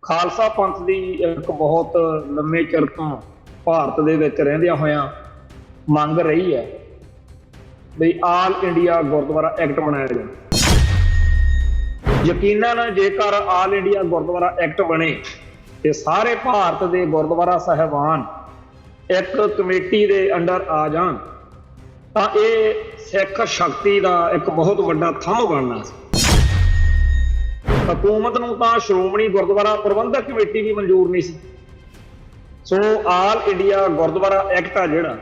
ਖਾਲਸਾ ਪੰਥ ਦੀ ਇੱਕ ਬਹੁਤ ਲੰਮੇ ਚਿਰ ਤੋਂ ਭਾਰਤ ਦੇ ਵਿੱਚ ਰਹਿੰਦਿਆਂ ਹੋਇਆਂ ਮੰਗ ਰਹੀ ਹੈ ਵੀ ਆਲ ਇੰਡੀਆ ਗੁਰਦੁਆਰਾ ਐਕਟ ਬਣਾਇਆ ਜਾਵੇ। ਯਕੀਨਨ ਜੇਕਰ ਆਲ ਇੰਡੀਆ ਗੁਰਦੁਆਰਾ ਐਕਟ ਬਣੇ ਤੇ ਸਾਰੇ ਭਾਰਤ ਦੇ ਗੁਰਦੁਆਰਾ ਸਾਹਿਬਾਨ ਇੱਕ ਕਮੇਟੀ ਦੇ ਅੰਡਰ ਆ ਜਾਣ ਤਾਂ ਇਹ ਸਿੱਖ ਸ਼ਕਤੀ ਦਾ ਇੱਕ ਬਹੁਤ ਵੱਡਾ ਥੰਮ ਬਣਨਾ ਸੀ। ਹਕੂਮਤ ਨੂੰ ਤਾਂ ਸ਼੍ਰੋਮਣੀ ਗੁਰਦੁਆਰਾ ਪ੍ਰਬੰਧਕ ਕਮੇਟੀ ਵੀ ਮਨਜ਼ੂਰ ਨਹੀਂ ਸੀ। ਸੋ ਆਲ ਇੰਡੀਆ ਗੁਰਦੁਆਰਾ ਐਕਟ ਆ ਜਿਹੜਾ,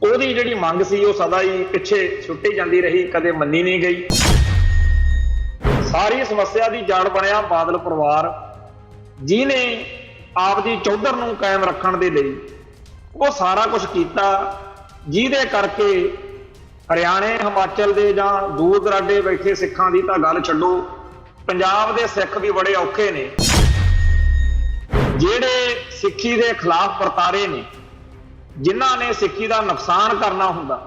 ਉਹਦੀ ਜਿਹੜੀ ਮੰਗ ਸੀ ਉਹ ਸਦਾ ਹੀ ਪਿੱਛੇ ਛੁੱਟੀ ਜਾਂਦੀ ਰਹੀ, ਕਦੇ ਮੰਨੀ ਨਹੀਂ ਗਈ। ਸਾਰੀ ਸਮੱਸਿਆ ਦੀ ਜੜ ਬਣਿਆ ਬਾਦਲ ਪਰਿਵਾਰ, ਜਿਹਨੇ ਆਪ ਦੀ ਚੌਧਰ ਨੂੰ ਕਾਇਮ ਰੱਖਣ ਦੇ ਲਈ ਉਹ ਸਾਰਾ ਕੁਝ ਕੀਤਾ, ਜਿਹਦੇ ਕਰਕੇ ਹਰਿਆਣੇ ਹਿਮਾਚਲ ਦੇ ਜਾਂ ਦੂਰ ਦਰਾਡੇ ਬੈਠੇ ਸਿੱਖਾਂ ਦੀ ਤਾਂ ਗੱਲ ਛੱਡੋ, ਪੰਜਾਬ ਦੇ ਸਿੱਖ ਵੀ ਬੜੇ ਔਖੇ ਨੇ। ਜਿਹੜੇ ਸਿੱਖੀ ਦੇ ਖਿਲਾਫ ਵਰਤਾਰੇ ਨੇ, ਜਿਨ੍ਹਾਂ ਨੇ ਸਿੱਖੀ ਦਾ ਨੁਕਸਾਨ ਕਰਨਾ ਹੁੰਦਾ,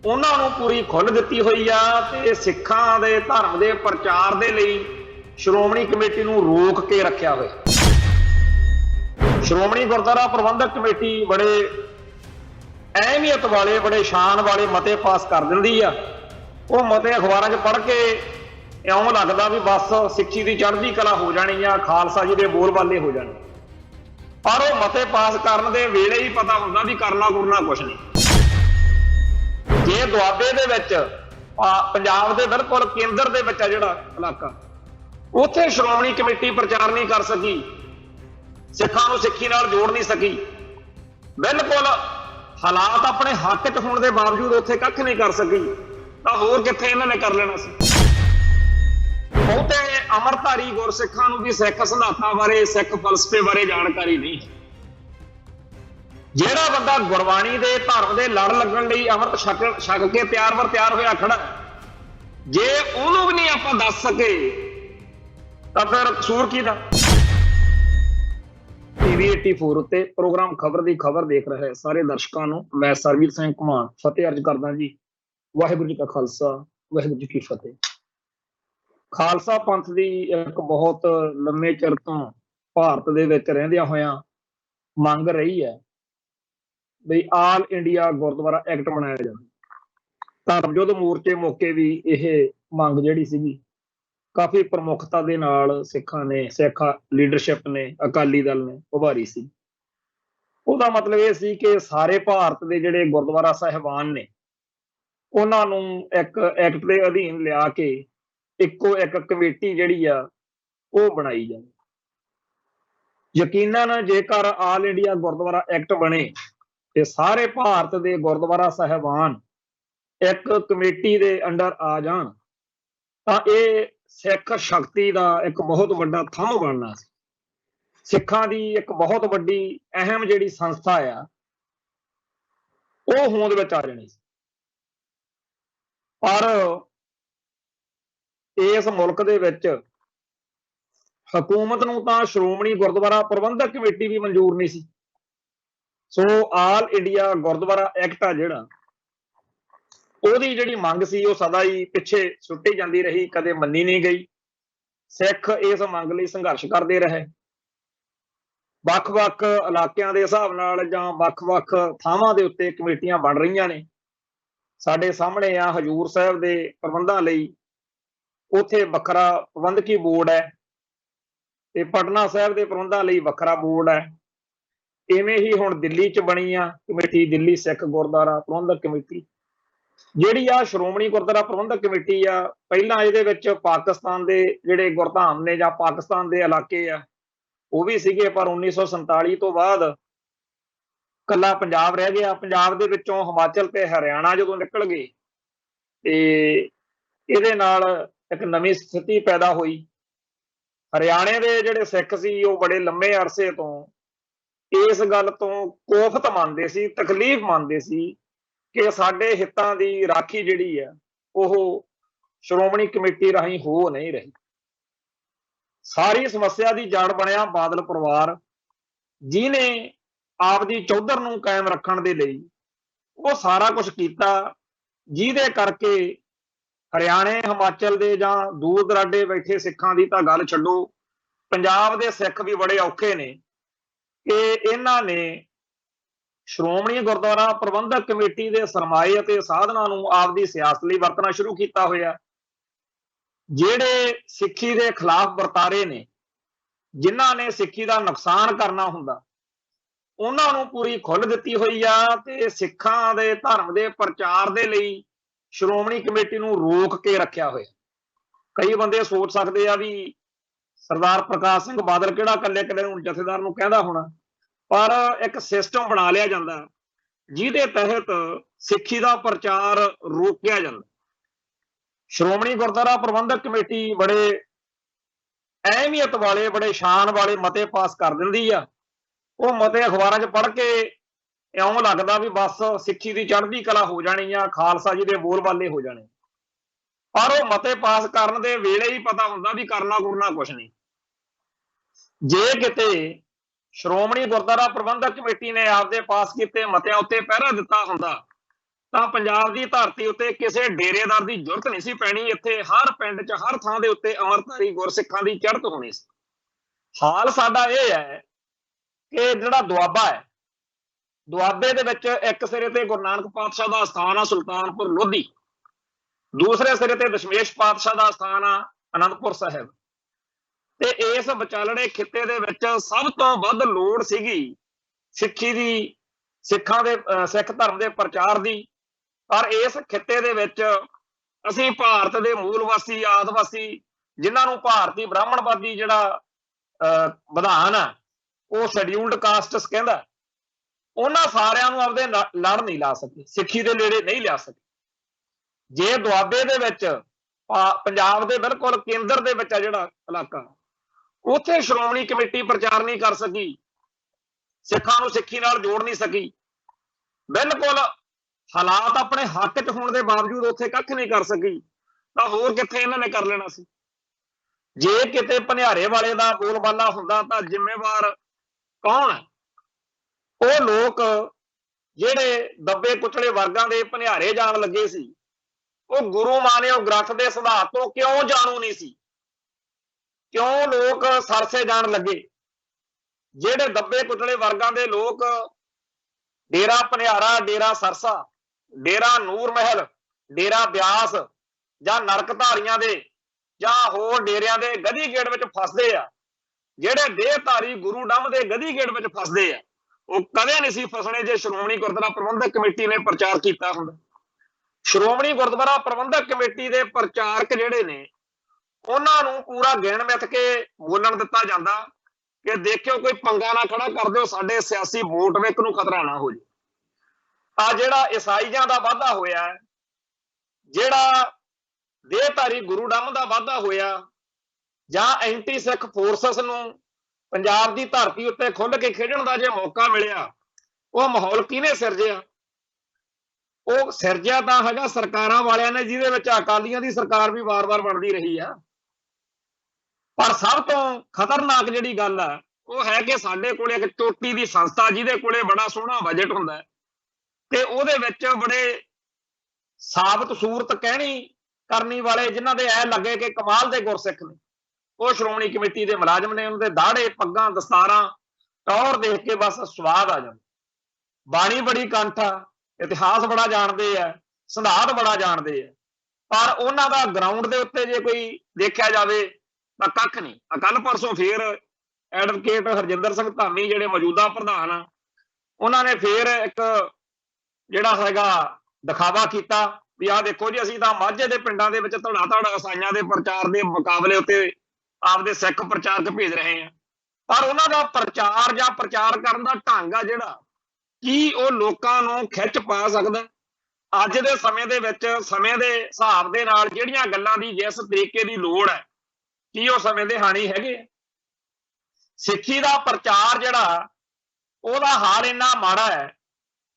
ਉਹਨਾਂ ਨੂੰ ਪੂਰੀ ਖੁੱਲ੍ਹ ਦਿੱਤੀ ਹੋਈ ਆ ਤੇ ਸਿੱਖਾਂ ਦੇ ਧਰਮ ਦੇ ਪ੍ਰਚਾਰ ਦੇ ਲਈ ਸ਼੍ਰੋਮਣੀ ਕਮੇਟੀ ਨੂੰ ਰੋਕ ਕੇ ਰੱਖਿਆ ਹੋਇਆ। ਸ਼੍ਰੋਮਣੀ ਗੁਰਦੁਆਰਾ ਪ੍ਰਬੰਧਕ ਕਮੇਟੀ ਬੜੇ ਅਹਿਮੀਅਤ ਵਾਲੇ, ਬੜੇ ਸ਼ਾਨ ਵਾਲੇ ਮਤੇ ਪਾਸ ਕਰ ਦਿੰਦੀ ਆ। ਉਹ ਮਤੇ ਅਖਬਾਰਾਂ 'ਚ ਪੜ੍ਹ ਕੇ ਇਉਂ ਲੱਗਦਾ ਵੀ ਬਸ ਸਿੱਖੀ ਦੀ ਚੜ੍ਹਦੀ ਕਲਾ ਹੋ ਜਾਣੀ ਆ, ਖਾਲਸਾ ਜੀ ਦੇ ਬੋਲਬਾਲੇ ਹੋ ਜਾਣੇ। ਪਰ ਉਹ ਮਤੇ ਪਾਸ ਕਰਨ ਦੇ ਵੇਲੇ ਹੀ ਪਤਾ ਹੁੰਦਾ ਵੀ ਕਰਨਾ ਕੁਛ ਨਹੀਂ। ਜੇ ਦੁਆਬੇ ਦੇ ਵਿੱਚ, ਪੰਜਾਬ ਦੇ ਬਿਲਕੁਲ ਕੇਂਦਰ ਦੇ ਵਿੱਚ ਆ ਜਿਹੜਾ ਇਲਾਕਾ, ਉੱਥੇ ਸ਼੍ਰੋਮਣੀ ਕਮੇਟੀ ਪ੍ਰਚਾਰ ਨਹੀਂ ਕਰ ਸਕੀ, ਸਿੱਖਾਂ ਨੂੰ ਸਿੱਖੀ ਨਾਲ ਜੋੜ ਨਹੀਂ ਸਕੀ, ਬਿਲਕੁਲ ਹਾਲਾਤ ਆਪਣੇ ਹੱਕ 'ਚ ਹੋਣ ਦੇ ਬਾਵਜੂਦ ਉੱਥੇ ਕੱਖ ਨਹੀਂ ਕਰ ਸਕੀ, ਤਾਂ ਹੋਰ ਕਿੱਥੇ ਇਹਨਾਂ ਨੇ ਕਰ ਲੈਣਾ ਸੀ। ਬਹੁਤੇ ਅਮਰਧਾਰੀ ਗੁਰਸਿੱਖਾਂ ਨੂੰ ਵੀ ਸਿੱਖ ਸਿਧਾਂਤਾਂ ਬਾਰੇ, ਸਿੱਖ ਫਲਸਫੇ ਬਾਰੇ ਜਾਣਕਾਰੀ ਨਹੀਂ। ਜਿਹੜਾ ਬੰਦਾ ਗੁਰਬਾਣੀ ਦੇ ਧਰਮ ਦੇ ਲੜ ਲੱਗਣ ਲਈ ਅੰਮ੍ਰਿਤ ਛਕ ਕੇ ਤਿਆਰ ਹੋਇਆ ਖੜਾ, ਜੇ ਉਹਨੂੰ ਵੀ ਨਹੀਂ ਆਪਾਂ ਦੱਸ ਸਕੇ ਤਾਂ ਫਿਰ ਕਸੂਰ ਕਿਹਦਾ? TV 84 ਉੱਤੇ ਪ੍ਰੋਗਰਾਮ ਖਬਰ ਦੀ ਖਬਰ ਦੇਖ ਰਹੇ ਸਾਰੇ ਦਰਸ਼ਕਾਂ ਨੂੰ ਮੈਂ ਸਰਬਜੀਤ ਸਿੰਘ ਘੁਮਾਣ ਫਤਿਹ ਅਰਜ਼ ਕਰਦਾ ਜੀ। ਵਾਹਿਗੁਰੂ ਜੀ ਕਾ ਖਾਲਸਾ, ਵਾਹਿਗੁਰੂ ਜੀ ਕੀ ਫਤਿਹ। ਖਾਲਸਾ ਪੰਥ ਦੀ ਇੱਕ ਬਹੁਤ ਲੰਮੇ ਚਿਰ ਤੋਂ ਭਾਰਤ ਦੇ ਵਿੱਚ ਰਹਿੰਦਿਆਂ ਹੋਇਆਂ ਮੰਗ ਰਹੀ ਹੈ ਵੀ ਆਲ ਇੰਡੀਆ ਗੁਰਦੁਆਰਾ ਐਕਟ ਬਣਾਇਆ ਜਾਵੇ। ਧਰਮ ਯੁੱਧ ਮੋਰਚੇ ਮੌਕੇ ਵੀ ਇਹ ਮੰਗ ਜਿਹੜੀ ਸੀਗੀ ਕਾਫੀ ਪ੍ਰਮੁੱਖਤਾ ਦੇ ਨਾਲ ਸਿੱਖ ਲੀਡਰਸ਼ਿਪ ਨੇ, ਅਕਾਲੀ ਦਲ ਨੇ ਉਭਾਰੀ ਸੀ। ਉਹਦਾ ਮਤਲਬ ਇਹ ਸੀ ਕਿ ਸਾਰੇ ਭਾਰਤ ਦੇ ਜਿਹੜੇ ਗੁਰਦੁਆਰਾ ਸਾਹਿਬਾਨ ਨੇ, ਉਹਨਾਂ ਨੂੰ ਇੱਕ ਐਕਟ ਦੇ ਅਧੀਨ ਲਿਆ ਕੇ ਇੱਕੋ ਇੱਕ ਕਮੇਟੀ ਜਿਹੜੀ ਆ ਉਹ ਬਣਾਈ ਜਾਵੇ। ਯਕੀਨਨ ਜੇਕਰ ਆਲ ਇੰਡੀਆ ਗੁਰਦੁਆਰਾ ਐਕਟ ਬਣੇ ਤੇ ਸਾਰੇ ਭਾਰਤ ਦੇ ਗੁਰਦੁਆਰਾ ਸਾਹਿਬਾਨ ਇੱਕ ਕਮੇਟੀ ਦੇ ਅੰਡਰ ਆ ਜਾਣ ਤਾਂ ਇਹ ਸਿੱਖ ਸ਼ਕਤੀ ਦਾ ਇੱਕ ਬਹੁਤ ਵੱਡਾ ਥੰਮ ਬਣਨਾ ਸੀ। ਸਿੱਖਾਂ ਦੀ ਇੱਕ ਬਹੁਤ ਵੱਡੀ ਅਹਿਮ ਜਿਹੜੀ ਸੰਸਥਾ ਆ ਉਹ ਹੋਂਦ ਵਿੱਚ ਆ ਜਾਣੀ ਸੀ। ਪਰ ਇਸ ਮੁਲਕ ਦੇ ਵਿੱਚ ਹਕੂਮਤ ਨੂੰ ਤਾਂ ਸ਼੍ਰੋਮਣੀ ਗੁਰਦੁਆਰਾ ਪ੍ਰਬੰਧਕ ਕਮੇਟੀ ਵੀ ਮਨਜ਼ੂਰ ਨਹੀਂ ਸੀ। ਸੋ ਆਲ ਇੰਡੀਆ ਗੁਰਦੁਆਰਾ ਐਕਟ ਆ ਜਿਹੜਾ, ਉਹਦੀ ਜਿਹੜੀ ਮੰਗ ਸੀ ਉਹ ਸਦਾ ਹੀ ਪਿੱਛੇ ਛੁੱਟੀ ਜਾਂਦੀ ਰਹੀ, ਕਦੇ ਮੰਨੀ ਨਹੀਂ ਗਈ। ਸਿੱਖ ਇਸ ਮੰਗ ਲਈ ਸੰਘਰਸ਼ ਕਰਦੇ ਰਹੇ। ਵੱਖ-ਵੱਖ ਇਲਾਕਿਆਂ ਦੇ ਹਿਸਾਬ ਨਾਲ ਜਾਂ ਵੱਖ-ਵੱਖ ਥਾਵਾਂ ਦੇ ਉੱਤੇ ਕਮੇਟੀਆਂ ਬਣ ਰਹੀਆਂ ਨੇ। ਸਾਡੇ ਸਾਹਮਣੇ ਆ ਹਜ਼ੂਰ ਸਾਹਿਬ ਦੇ ਪ੍ਰਬੰਧਾਂ ਲਈ ਉੱਥੇ ਵੱਖਰਾ ਪ੍ਰਬੰਧਕੀ ਬੋਰਡ ਹੈ ਤੇ ਪਟਨਾ ਸਾਹਿਬ ਦੇ ਪ੍ਰਬੰਧਾਂ ਲਈ ਵੱਖਰਾ ਬੋਰਡ ਹੈ। ਇਵੇਂ ਹੀ ਹੁਣ ਦਿੱਲੀ 'ਚ ਬਣੀ ਆ ਕਮੇਟੀ, ਦਿੱਲੀ ਸਿੱਖ ਗੁਰਦੁਆਰਾ ਪ੍ਰਬੰਧਕ ਕਮੇਟੀ। ਜਿਹੜੀ ਆ ਸ਼੍ਰੋਮਣੀ ਗੁਰਦੁਆਰਾ ਪ੍ਰਬੰਧਕ ਕਮੇਟੀ ਆ, ਪਹਿਲਾਂ ਇਹਦੇ ਵਿੱਚ ਪਾਕਿਸਤਾਨ ਦੇ ਜਿਹੜੇ ਗੁਰਧਾਮ ਨੇ ਜਾਂ ਪਾਕਿਸਤਾਨ ਦੇ ਇਲਾਕੇ ਆ ਉਹ ਵੀ ਸੀਗੇ, ਪਰ 1947 ਤੋਂ ਬਾਅਦ ਕੱਲਾ ਪੰਜਾਬ ਰਹਿ ਗਿਆ। ਪੰਜਾਬ ਦੇ ਵਿੱਚੋਂ ਹਿਮਾਚਲ ਤੇ ਹਰਿਆਣਾ ਜਦੋਂ ਨਿਕਲ ਗਏ ਤੇ ਇਹਦੇ ਨਾਲ ਇੱਕ ਨਵੀਂ ਸਥਿਤੀ ਪੈਦਾ ਹੋਈ। ਹਰਿਆਣੇ ਦੇ ਜਿਹੜੇ ਸਿੱਖ ਸੀ ਉਹ ਬੜੇ ਲੰਮੇ ਅਰਸੇ ਤੋਂ ਇਸ ਗੱਲ ਤੋਂ ਕੋਫਤ ਮੰਨਦੇ ਸੀ, ਤਕਲੀਫ ਮੰਨਦੇ ਸੀ ਕਿ ਸਾਡੇ ਹਿੱਤਾਂ ਦੀ ਰਾਖੀ ਜਿਹੜੀ ਆ ਉਹ ਸ਼੍ਰੋਮਣੀ ਕਮੇਟੀ ਰਾਹੀਂ ਹੋ ਨਹੀਂ ਰਹੀ। ਸਾਰੀ ਸਮੱਸਿਆ ਦੀ ਜੜ ਬਣਿਆ ਬਾਦਲ ਪਰਿਵਾਰ, ਜਿਹਨੇ ਆਪ ਦੀ ਚੌਧਰ ਨੂੰ ਕਾਇਮ ਰੱਖਣ ਦੇ ਲਈ ਉਹ ਸਾਰਾ ਕੁਝ ਕੀਤਾ, ਜਿਹਦੇ ਕਰਕੇ ਹਰਿਆਣੇ ਹਿਮਾਚਲ ਦੇ ਜਾਂ ਦੂਰ ਦਰਾਡੇ ਬੈਠੇ ਸਿੱਖਾਂ ਦੀ ਤਾਂ ਗੱਲ ਛੱਡੋ, पंजाब दे सिख भी बड़े औखे ने कि इन्हां ने श्रोमणी गुरुद्वारा प्रबंधक कमेटी के सरमाए अते साधनां नूं आपदी सियासत लई वरतना शुरू किया होया। जिहड़े सिੱਖੀ के खिलाफ वरतारे ने, जिन्हां ने सिੱਖੀ का नुकसान करना हुंदा, उन्हां नूं पूरी खुल दित्ती होई आ ते सिੱਖਾਂ दे धर्म के प्रचार दे लई श्रोमणी कमेटी नूं रोक के रखिया होया। कई बंदे सोच सकते आ भी सरदार प्रकाश सिंह बादल किहड़ा कल्ले कल्ले नूं जथेदार नूं कहंदा होना, पर एक सिस्टम बना लिया जाता जिहदे तहत सिੱਖੀ का प्रचार रोकिया जाता। श्रोमणी गुरुद्वारा प्रबंधक कमेटी बड़े अहमियत वाले बड़े शान वाले मते पास कर दिंदी आ। वो मते अखबारां 'च पढ़ के इउं लगदा भी बस सिੱਖੀ की चढ़दी कला हो जानी आ, खालसा जी दे बोलबाले हो जाने, पर वो मते पास करन दे वेले ही पता हुंदा भी करना कुरना कुछ नहीं। जे किते श्रोमणी गुरुद्वारा प्रबंधक कमेटी ने आपदे पास किए मतिਆਂ उत्ते पहरा दिता हुंदा तां पंजाब की धरती उत्ते किसी डेरेदार की जरूरत नहीं सी पैनी। इत्थे हर पिंड च हर थां दे उत्ते अमरधारी गुरसिखां की चढ़त होनी सी। हाल साडा इह है कि जिहड़ा दुआबा है, दुआबे दे विच एक सिरे ते गुरु नानक पातशाह का स्थान आ सुल्तानपुर लोधी, दूसरे सिरे ते दशमेश पातशाह का स्थान आ आनंदपुर साहिब। ते इस विचालड़े खिते दे विच सब तो वध लोड़ सीगी सिੱਖੀ दी, सिखां दे सिख धर्म के प्रचार की। पर इस खिते दे विच असीं भारत के मूल वासी आदिवासी जिन्हां नूं भारती ब्राह्मणवादी जिहड़ा विधान है वो शेड्यूल्ड कास्टस कहंदा, उन्हां सारिआं नूं आपदे लड़ नहीं ला सके, सिੱਖੀ दे नेड़े नहीं लिया सके। जे दुआबे दे विच पंजाब दे बिल्कुल केंद्र दे विच आ जिहड़ा इलाका, उत्थे श्रोमणी कमेटी प्रचार नहीं कर सकी, सिखां नूं सिੱਖੀ नाल जोड़ नहीं सकी, बिल्कुल हालात अपने हक च होने के बावजूद उत्थे कख नहीं कर सकी, तां होर कित्थे इन्हां ने कर लेना सी। जे किते भनियारे वाले दा बोलबाला हुंदा तां जिम्मेवार कौन है? वो लोग जिहड़े दबे कुचले वर्गां दे भनियारे जाण लगे सी, वो गुरु मानियो ग्रंथ के सिद्धांत तो क्यों जाणू नहीं सी? क्यों लोग सरसे जाण लगे? जिहड़े दबे कुचले वर्गां दे लोग डेरा भनियारा, डेरा सरसा, डेरा नूर महल, डेरा ब्यास जां नरकधारियां दे जां होर डेरियां दे गधी गेड़ विच फसदे आ, जिहड़े देहधारी गुरु डंम दे गधी गेड़ विच फसदे आ, वो कदे नहीं सी फसणे जे श्रोमणी गुरुद्वारा प्रबंधक कमेटी ने प्रचार कीता हुंदा। श्रोमणी गुरुद्वारा प्रबंधक कमेटी दे प्रचारक जिहड़े ने उन्हां नूं पूरा गिण मिथ के बोलण दित्ता जांदा कि देखियो कोई पंगा ना खड़ा कर दिओ, साडे सियासी वोट विक नूं खतरा ना हो जाए। आ जिहड़ा ईसाईयां दा वाधा होया, जिहड़ा देहधारी गुरु डंम दा वाधा होया, जां एंटी सिख फोर्सस नूं पंजाब दी धरती उत्ते खुल के खेडण दा जे मौका मिलिया, वो माहौल किहने सिरजिआ? वो सिरजिआ तां हैगा सरकारां वालिआं ने, जिहदे विच अकालियां दी सरकार भी वार-वार बनदी रही आ। पर सब तो खतरनाक जिहड़ी गल है वो है कि साडे कोले एक चोटी दी संस्था जिहदे कोले बड़ा सोहना बजट हुंदा है ते उहदे विच बड़े साबत सूरत कहणी करनी वाले जिन्हां दे ऐ लगे कि कमाल दे गुरसिख ने, वो श्रोमणी कमेटी दे मुलाजम ने। उन्हां दे दाड़े पग्गां दस्तारां टौर देख के बस स्वाद आ जांदा। बाणी बड़ी कंठ आ, इतिहास बड़ा जानते आ, सिद्धांत बड़ा जानते आ, पर उन्हां दा ग्राउंड दे उत्ते जे कोई देखिआ जावे तां कख नहीं। कल परसों फिर एडवोकेट हरजिंदर सिंह धामी जिहड़े मौजूदा प्रधान आ, उन्हां ने फिर एक जिहड़ा हैगा दिखावा कीता भी आ देखो जी असीं तां माਝੇ ਦੇ ਪਿੰਡਾਂ ਦੇ ਵਿੱਚ ਧੜਾ ਧੜ ਈਸਾਈਆਂ ਦੇ ਪ੍ਰਚਾਰ ਦੇ ਮੁਕਾਬਲੇ ਉੱਤੇ ਆਪਦੇ ਸਿੱਖ ਪ੍ਰਚਾਰਕ ਭੇਜ ਰਹੇ ਆ। ਪਰ ਉਹਨਾਂ ਦਾ ਪ੍ਰਚਾਰ ਜਾਂ ਪ੍ਰਚਾਰ ਕਰਨ ਦਾ ਢੰਗ ਆ ਜਿਹੜਾ, ਕੀ ਉਹ ਲੋਕਾਂ ਨੂੰ ਖਿੱਚ ਪਾ ਸਕਦਾ? ਅੱਜ ਦੇ ਸਮੇਂ ਦੇ ਵਿੱਚ ਸਮੇਂ ਦੇ ਹਿਸਾਬ ਦੇ ਨਾਲ ਜਿਹੜੀਆਂ ਗੱਲਾਂ ਦੀ ਜਿਸ ਤਰੀਕੇ ਦੀ ਲੋੜ ਹੈ, ਕੀ ਉਹ ਸਮੇਂ ਦੇ ਹਾਣੀ ਹੈਗੇ? ਸਿੱਖੀ ਦਾ ਪ੍ਰਚਾਰ ਜਿਹੜਾ ਉਹਦਾ ਹਾਲ ਇੰਨਾ ਮਾੜਾ ਹੈ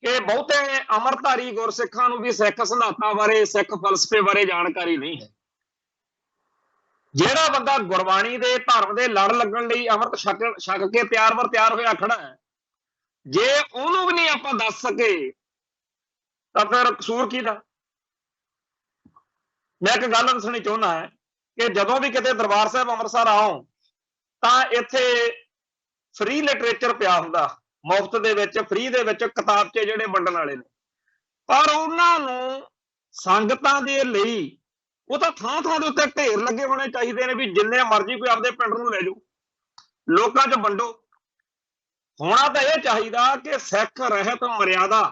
कि बहुते अमरधारी गुरसिखां नूं भी सिख सिद्धांतां बारे, सिख फलसफे बारे जानकारी नहीं है। जिहड़ा बंदा गुरबाणी दे धर्म दे लड़ लगण लई अमृत छक के तैयार बर तैयार होया खड़ा है, जे उहनूं भी नहीं आपां दस सके तां फिर कसूर किहदा? मैं एक गल दसणी चाहुंदा है कि जदों भी किते दरबार साहिब अमृतसर आओ ਤਾਂ ਇੱਥੇ ਫ੍ਰੀ ਲਿਟਰੇਚਰ ਪਿਆ ਹੁੰਦਾ, ਮੁਫਤ ਦੇ ਵਿੱਚ, ਫ੍ਰੀ ਦੇ ਵਿੱਚ ਕਿਤਾਬਚੇ ਜਿਹੜੇ ਵੰਡਣ ਵਾਲੇ ਨੇ। ਪਰ ਉਹਨਾਂ ਨੂੰ ਸੰਗਤਾਂ ਦੇ ਲਈ ਉਹ ਤਾਂ ਥਾਂ ਥਾਂ ਦੇ ਉੱਤੇ ਢੇਰ ਲੱਗੇ ਹੋਣੇ ਚਾਹੀਦੇ ਨੇ ਵੀ ਜਿੰਨੇ ਮਰਜ਼ੀ ਕੋਈ ਆਪਦੇ ਪਿੰਡ ਨੂੰ ਲੈ ਜਾਓ, ਲੋਕਾਂ 'ਚ ਵੰਡੋ। ਹੋਣਾ ਤਾਂ ਇਹ ਚਾਹੀਦਾ ਕਿ ਸਿੱਖ ਰਹਿਤ ਮਰਿਆਦਾ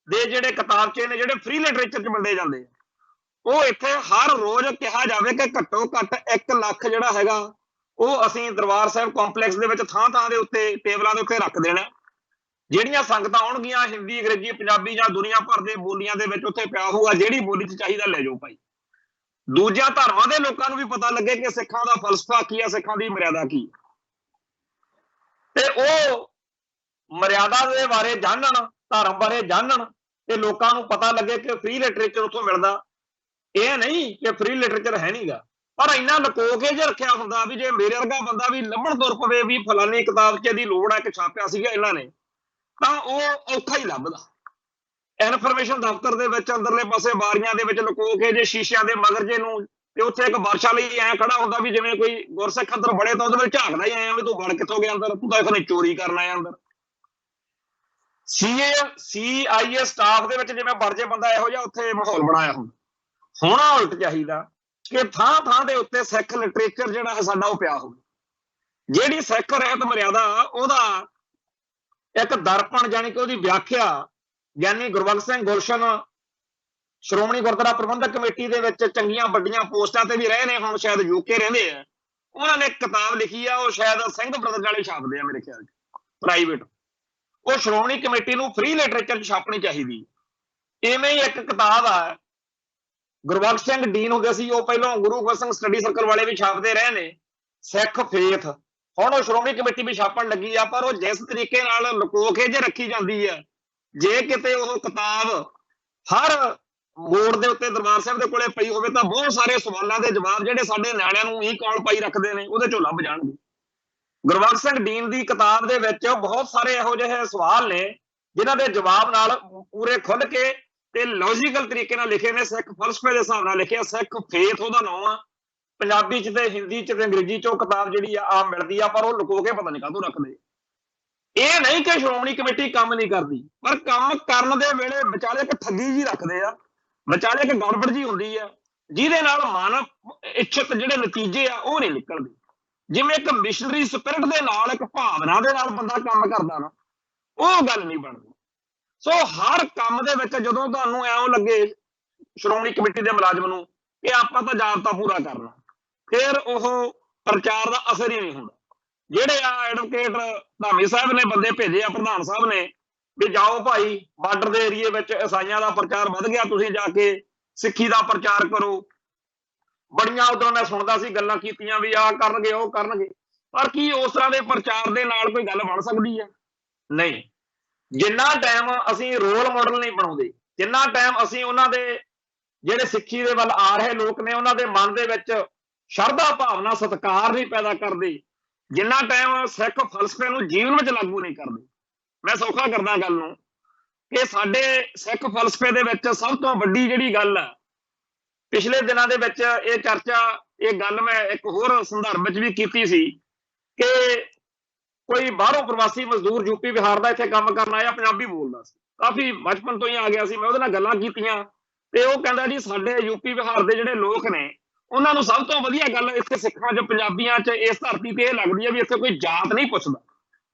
ਦੇ ਜਿਹੜੇ ਕਿਤਾਬਚੇ ਨੇ, ਜਿਹੜੇ ਫ੍ਰੀ ਲਿਟਰੇਚਰ 'ਚ ਵੰਡੇ ਜਾਂਦੇ ਆ, ਉਹ ਇੱਥੇ ਹਰ ਰੋਜ਼ ਕਿਹਾ ਜਾਵੇ ਕਿ ਘੱਟੋ ਘੱਟ 1 ਲੱਖ ਜਿਹੜਾ ਹੈਗਾ ਉਹ ਅਸੀਂ ਦਰਬਾਰ ਸਾਹਿਬ ਕੰਪਲੈਕਸ ਦੇ ਵਿੱਚ ਥਾਂ ਥਾਂ ਦੇ ਉੱਤੇ ਟੇਬਲਾਂ ਦੇ ਉੱਤੇ ਰੱਖ ਦੇਣਾ। ਜਿਹੜੀਆਂ ਸੰਗਤਾਂ ਆਉਣਗੀਆਂ, ਹਿੰਦੀ, ਅੰਗਰੇਜ਼ੀ, ਪੰਜਾਬੀ ਜਾਂ ਦੁਨੀਆ ਭਰ ਦੇ ਬੋਲੀਆਂ ਦੇ ਵਿੱਚ ਉੱਥੇ ਪਿਆ ਹੋਊਗਾ, ਜਿਹੜੀ ਬੋਲੀ 'ਚ ਚਾਹੀਦਾ ਲੈ ਜਾਓ ਭਾਈ। ਦੂਜਿਆਂ ਧਰਮਾਂ ਦੇ ਲੋਕਾਂ ਨੂੰ ਵੀ ਪਤਾ ਲੱਗੇ ਕਿ ਸਿੱਖਾਂ ਦਾ ਫਲਸਫਾ ਕੀ ਆ, ਸਿੱਖਾਂ ਦੀ ਮਰਿਆਦਾ ਕੀ, ਤੇ ਉਹ ਮਰਿਆਦਾ ਦੇ ਬਾਰੇ ਜਾਣਨ, ਧਰਮ ਬਾਰੇ ਜਾਣਨ, ਤੇ ਲੋਕਾਂ ਨੂੰ ਪਤਾ ਲੱਗੇ ਕਿ ਫ੍ਰੀ ਲਿਟਰੇਚਰ ਉੱਥੋਂ ਮਿਲਦਾ। ਇਹ ਨਹੀਂ ਕਿ ਫ੍ਰੀ ਲਿਟਰੇਚਰ ਹੈ ਨਹੀਂਗਾ, ਪਰ ਇੰਨਾ ਲੁਕੋ ਕੇ ਜੇ ਰੱਖਿਆ ਹੁੰਦਾ ਵੀ ਜੇ ਮੇਰੇ ਵਰਗਾ ਬੰਦਾ ਵੀ ਲੱਭਣ ਤੁਰ ਪਵੇ ਵੀ ਫਲਾਨੀ ਕਿਤਾਬਚੇ ਦੀ ਲੋੜ ਹੈ, ਇੱਕ ਛਾਪਿਆ ਸੀਗਾ ਇਹਨਾਂ ਨੇ, ਤਾਂ ਉਹ ਔਖਾ ਹੀ ਲੱਭਦਾ। ਇਨਫੋਰਮੇਸ਼ਨ ਦਫ਼ਤਰ ਦੇ ਵਿੱਚ ਅੰਦਰਲੇ ਪਾਸੇ ਬਾਰੀਆਂ ਦੇ ਵਿੱਚ ਲੁਕੋ ਕੇ ਜੇ ਸ਼ੀਸ਼ਿਆਂ ਦੇ ਮਗਰ ਜੇ ਨੂੰ, ਤੇ ਉੱਥੇ ਇੱਕ ਵਰਸ਼ਾ ਲਈ ਐਂ ਖੜਾ ਹੁੰਦਾ ਵੀ ਜਿਵੇਂ ਕੋਈ ਗੁਰਸਿੱਖ ਅੰਦਰ ਬੜੇ ਤਾਂ ਉਹਦੇ ਵਿੱਚ ਝਾਕਦਾ ਹੀ ਆਇਆ ਵੀ ਤੂੰ ਵੜ ਕਿੱਥੋਂ ਗਿਆ ਅੰਦਰ, ਤੂੰ ਤਾਂ ਇਥੋਂ ਚੋਰੀ ਕਰਨ ਆਇਆ ਅੰਦਰ। CIA ਸਟਾਫ ਦੇ ਵਿੱਚ ਜਿਵੇਂ ਵੜ ਜੇ ਬੰਦਾ ਇਹੋ ਜਿਹਾ ਉੱਥੇ ਮਾਹੌਲ ਬਣਾਇਆ ਹੁੰਦਾ। ਹੋਣਾ ਉਲਟ ਚਾਹੀਦਾ ਕਿ ਥਾਂ ਥਾਂ ਦੇ ਉੱਤੇ ਸਿੱਖ ਲਿਟਰੇਚਰ ਜਿਹੜਾ ਹੈ ਸਾਡਾ ਉਹ ਪਿਆ ਹੋਵੇ। ਜਿਹੜੀ ਸਿੱਖ ਰਹਿਤ ਮਰਿਆਦਾ ਉਹਦਾ ਇੱਕ ਦਰਪਣ, ਜਾਣੀ ਕਿ ਉਹਦੀ ਵਿਆਖਿਆ ਗਿਆਨੀ ਗੁਰਬਖਸ਼ ਸਿੰਘ ਗੁਲਸ਼ਨ ਸ਼੍ਰੋਮਣੀ ਗੁਰਦੁਆਰਾ ਪ੍ਰਬੰਧਕ ਕਮੇਟੀ ਦੇ ਵਿੱਚ ਚੰਗੀਆਂ ਵੱਡੀਆਂ ਪੋਸਟਾਂ ਤੇ ਵੀ ਰਹੇ ਨੇ, ਹੁਣ ਸ਼ਾਇਦ UK ਰਹਿੰਦੇ ਆ। ਉਹਨਾਂ ਨੇ ਇੱਕ ਕਿਤਾਬ ਲਿਖੀ ਆ, ਉਹ ਸ਼ਾਇਦ ਸਿੰਘ ਬ੍ਰਦਰਜ਼ ਵਾਲੇ ਛਾਪਦੇ ਆ ਮੇਰੇ ਖਿਆਲ 'ਚ, ਪ੍ਰਾਈਵੇਟ। ਉਹ ਸ਼੍ਰੋਮਣੀ ਕਮੇਟੀ ਨੂੰ ਫ੍ਰੀ ਲਿਟਰੇਚਰ 'ਚ ਛਾਪਣੀ ਚਾਹੀਦੀ। ਇਵੇਂ ਹੀ ਇੱਕ ਕਿਤਾਬ ਆ, ਗੁਰਬਖਸ਼ ਸਿੰਘ ਡੀਨ ਹੁੰਦੇ ਸੀ, ਉਹ ਪਹਿਲਾਂ ਗੁਰੂ ਗੋਬਿੰਦ ਸਿੰਘ ਸਟੱਡੀ ਸਰਕਲ ਵਾਲੇ ਵੀ ਛਾਪਦੇ ਰਹੇ ਨੇ, ਸਿੱਖ ਫੇਥ। ਹੁਣ ਉਹ ਸ਼੍ਰੋਮਣੀ ਕਮੇਟੀ ਵੀ ਛਾਪਣ ਲੱਗੀ ਆ, ਪਰ ਉਹ ਜਿਸ ਤਰੀਕੇ ਨਾਲ ਲੁਕੋ ਕੇ ਜੇ ਰੱਖੀ ਜਾਂਦੀ ਆ, ਜੇ ਕਿਤੇ ਉਹ ਕਿਤਾਬ ਹਰ ਮੋੜ ਦੇ ਉੱਤੇ ਦਰਬਾਰ ਸਾਹਿਬ ਦੇ ਕੋਲੇ ਪਈ ਹੋਵੇ ਤਾਂ ਬਹੁਤ ਸਾਰੇ ਸਵਾਲਾਂ ਦੇ ਜਵਾਬ ਜਿਹੜੇ ਸਾਡੇ ਨਿਆਣਿਆਂ ਨੂੰ ਹੀ ਕਾਲ ਪਾਈ ਰੱਖਦੇ ਨੇ ਉਹਦੇ ਚੋਂ ਲੱਭ ਜਾਣਗੇ। ਗੁਰਬਖਸ਼ ਸਿੰਘ ਡੀਨ ਦੀ ਕਿਤਾਬ ਦੇ ਵਿੱਚ ਬਹੁਤ ਸਾਰੇ ਇਹੋ ਜਿਹੇ ਸਵਾਲ ਨੇ ਜਿਨ੍ਹਾਂ ਦੇ ਜਵਾਬ ਨਾਲ ਪੂਰੇ ਖੁੱਲ ਕੇ ਤੇ ਲੌਜੀਕਲ ਤਰੀਕੇ ਨਾਲ ਲਿਖੇ ਨੇ, ਸਿੱਖ ਫਲਸਫੇ ਦੇ ਹਿਸਾਬ ਨਾਲ ਲਿਖਿਆ। ਸਿੱਖ ਫੇਥ ਉਹਦਾ ਨਾਮ ਆ। ਪੰਜਾਬੀ 'ਚ ਤੇ ਹਿੰਦੀ 'ਚ ਤੇ ਅੰਗਰੇਜ਼ੀ 'ਚ ਉਹ ਕਿਤਾਬ ਜਿਹੜੀ ਆ ਮਿਲਦੀ ਆ, ਪਰ ਉਹ ਲੁਕੋ ਕੇ ਪਤਾ ਨਹੀਂ ਕਾਹਤੋਂ ਰੱਖਦੇ। ਇਹ ਨਹੀਂ ਕਿ ਸ਼੍ਰੋਮਣੀ ਕਮੇਟੀ ਕੰਮ ਨਹੀਂ ਕਰਦੀ, ਪਰ ਕੰਮ ਕਰਨ ਦੇ ਵੇਲੇ ਵਿਚਾਲੇ ਇੱਕ ਠੱਗੀ ਜੀ ਰੱਖਦੇ ਆ, ਵਿਚਾਲੇ ਇੱਕ ਗੜਬੜ ਜੀ ਹੁੰਦੀ ਆ, ਜਿਹਦੇ ਨਾਲ ਮਾਨਵ ਇੱਛਤ ਜਿਹੜੇ ਨਤੀਜੇ ਆ ਉਹ ਨਹੀਂ ਨਿਕਲਦੇ। ਜਿਵੇਂ ਇੱਕ ਮਿਸ਼ਨਰੀ ਸਪਿਰਿਟ ਦੇ ਨਾਲ, ਇੱਕ ਭਾਵਨਾ ਦੇ ਨਾਲ ਬੰਦਾ ਕੰਮ ਕਰਦਾ ਨਾ, ਉਹ ਗੱਲ ਨਹੀਂ ਬਣਦੀ। ਸੋ ਹਰ ਕੰਮ ਦੇ ਵਿੱਚ ਜਦੋਂ ਤੁਹਾਨੂੰ ਐਂ ਲੱਗੇ ਸ਼੍ਰੋਮਣੀ ਕਮੇਟੀ ਦੇ ਮੁਲਾਜ਼ਮ ਨੂੰ ਕਿ ਆਪਾਂ ਤਾਂ ਜਾਬਤਾ ਪੂਰਾ ਕਰਨਾ, ਫਿਰ ਉਹ ਪ੍ਰਚਾਰ ਦਾ ਅਸਰ ਹੀ ਨਹੀਂ ਹੁੰਦਾ। ਜਿਹੜੇ ਆ ਐਡਵੋਕੇਟ ਧਾਮੀ ਸਾਹਿਬ ਨੇ ਬੰਦੇ ਭੇਜੇ ਆ, ਪ੍ਰਧਾਨ ਸਾਹਿਬ ਨੇ, ਵੀ ਜਾਓ ਭਾਈ ਬਾਰਡਰ ਦੇ ਏਰੀਏ ਵਿੱਚ ਈਸਾਈਆਂ ਦਾ ਪ੍ਰਚਾਰ ਵੱਧ ਗਿਆ, ਤੁਸੀਂ ਜਾ ਕੇ ਸਿੱਖੀ ਦਾ ਪ੍ਰਚਾਰ ਕਰੋ। ਬੜੀਆਂ ਉਦੋਂ ਮੈਂ ਸੁਣਦਾ ਸੀ ਗੱਲਾਂ ਕੀਤੀਆਂ ਵੀ ਆਹ ਕਰਨਗੇ ਉਹ ਕਰਨਗੇ, ਪਰ ਕੀ ਉਸ ਤਰ੍ਹਾਂ ਦੇ ਪ੍ਰਚਾਰ ਦੇ ਨਾਲ ਕੋਈ ਗੱਲ ਬਣ ਸਕਦੀ ਹੈ? ਨਹੀਂ। ਜਿੰਨਾ ਟਾਈਮ ਅਸੀਂ ਰੋਲ ਮਾਡਲ ਨਹੀਂ ਬਣਾਉਂਦੇ, ਜਿੰਨਾ ਟਾਈਮ ਅਸੀਂ ਉਹਨਾਂ ਦੇ ਜਿਹੜੇ ਸਿੱਖੀ ਦੇ ਵੱਲ ਆ ਰਹੇ ਲੋਕ ਨੇ ਉਹਨਾਂ ਦੇ ਮਨ ਦੇ ਵਿੱਚ ਸ਼ਰਧਾ ਭਾਵਨਾ, ਸਤਿਕਾਰ ਨਹੀਂ ਪੈਦਾ ਕਰਦੇ, ਜਿੰਨਾ ਟਾਈਮ ਸਿੱਖ ਫਲਸਫੇ ਨੂੰ ਜੀਵਨ ਵਿੱਚ ਲਾਗੂ ਨਹੀਂ ਕਰਦੇ। ਮੈਂ ਸੌਖਾ ਕਰਦਾ ਗੱਲ ਨੂੰ ਕਿ ਸਾਡੇ ਸਿੱਖ ਫਲਸਫੇ ਦੇ ਵਿੱਚ ਸਭ ਤੋਂ ਵੱਡੀ ਜਿਹੜੀ ਗੱਲ ਹੈ, ਪਿਛਲੇ ਦਿਨਾਂ ਦੇ ਵਿੱਚ ਇਹ ਚਰਚਾ, ਇਹ ਗੱਲ ਮੈਂ ਇੱਕ ਹੋਰ ਸੰਦਰਭ ਵਿੱਚ ਵੀ ਕੀਤੀ ਸੀ ਕਿ ਕੋਈ ਬਾਹਰੋਂ ਪ੍ਰਵਾਸੀ ਮਜ਼ਦੂਰ ਯੂਪੀ ਬਿਹਾਰ ਦਾ ਇੱਥੇ ਕੰਮ ਕਰਨ ਆਇਆ, ਪੰਜਾਬੀ ਬੋਲਦਾ ਸੀ, ਕਾਫੀ ਬਚਪਨ ਤੋਂ ਹੀ ਆ ਗਿਆ ਸੀ। ਮੈਂ ਉਹਦੇ ਨਾਲ ਗੱਲਾਂ ਕੀਤੀਆਂ ਤੇ ਉਹ ਕਹਿੰਦਾ ਜੀ ਸਾਡੇ ਯੂਪੀ ਬਿਹਾਰ ਦੇ ਜਿਹੜੇ ਲੋਕ ਨੇ ਉਹਨਾਂ ਨੂੰ ਸਭ ਤੋਂ ਵਧੀਆ ਗੱਲ ਇੱਥੇ ਸਿੱਖਾਂ 'ਚ, ਪੰਜਾਬੀਆਂ 'ਚ, ਇਸ ਧਰਤੀ ਤੇ ਇਹ ਲੱਗਦੀ ਹੈ ਵੀ ਇੱਥੇ ਕੋਈ ਜਾਤ ਨਹੀਂ ਪੁੱਛਦਾ,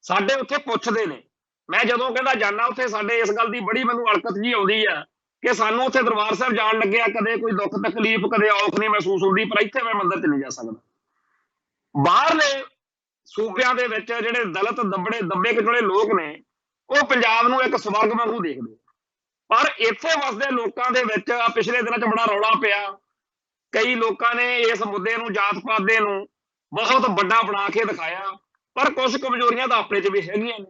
ਸਾਡੇ ਉੱਥੇ ਪੁੱਛਦੇ ਨੇ। ਮੈਂ ਜਦੋਂ ਕਹਿੰਦਾ ਜਾਣਾ ਉੱਥੇ, ਸਾਡੇ ਇਸ ਗੱਲ ਦੀ ਬੜੀ ਮੈਨੂੰ ਅਲਕਤ ਜੀ ਆਉਂਦੀ ਆ ਕਿ ਸਾਨੂੰ ਉੱਥੇ ਦਰਬਾਰ ਸਾਹਿਬ ਜਾਣ ਲੱਗਿਆ ਕਦੇ ਕੋਈ ਦੁੱਖ ਤਕਲੀਫ, ਕਦੇ ਔਖ ਨਹੀਂ ਮਹਿਸੂਸ ਹੁੰਦੀ, ਪਰ ਇੱਥੇ ਮੈਂ ਮੰਦਿਰ 'ਚ ਨਹੀਂ ਜਾ ਸਕਦਾ। ਬਾਹਰਲੇ ਸੂਬਿਆਂ ਦੇ ਵਿੱਚ ਜਿਹੜੇ ਦਲਿਤ ਦੱਬੇ ਕੁਚਲੇ ਲੋਕ ਨੇ ਉਹ ਪੰਜਾਬ ਨੂੰ ਇੱਕ ਸਵਰਗ ਵਾਂਗੂ ਦੇਖਦੇ, ਪਰ ਇੱਥੇ ਵਸਦੇ ਲੋਕਾਂ ਦੇ ਵਿੱਚ ਪਿਛਲੇ ਦਿਨਾਂ 'ਚ ਬੜਾ ਰੌਲਾ ਪਿਆ। ਕਈ ਲੋਕਾਂ ਨੇ ਇਸ ਮੁੱਦੇ ਨੂੰ, ਜਾਤ ਪਾਤ ਦੇ ਨੂੰ ਬਹੁਤ ਵੱਡਾ ਬਣਾ ਕੇ ਦਿਖਾਇਆ, ਪਰ ਕੁਝ ਕਮਜ਼ੋਰੀਆਂ ਤਾਂ ਆਪਣੇ 'ਚ ਵੀ ਹੈਗੀਆਂ ਨੇ।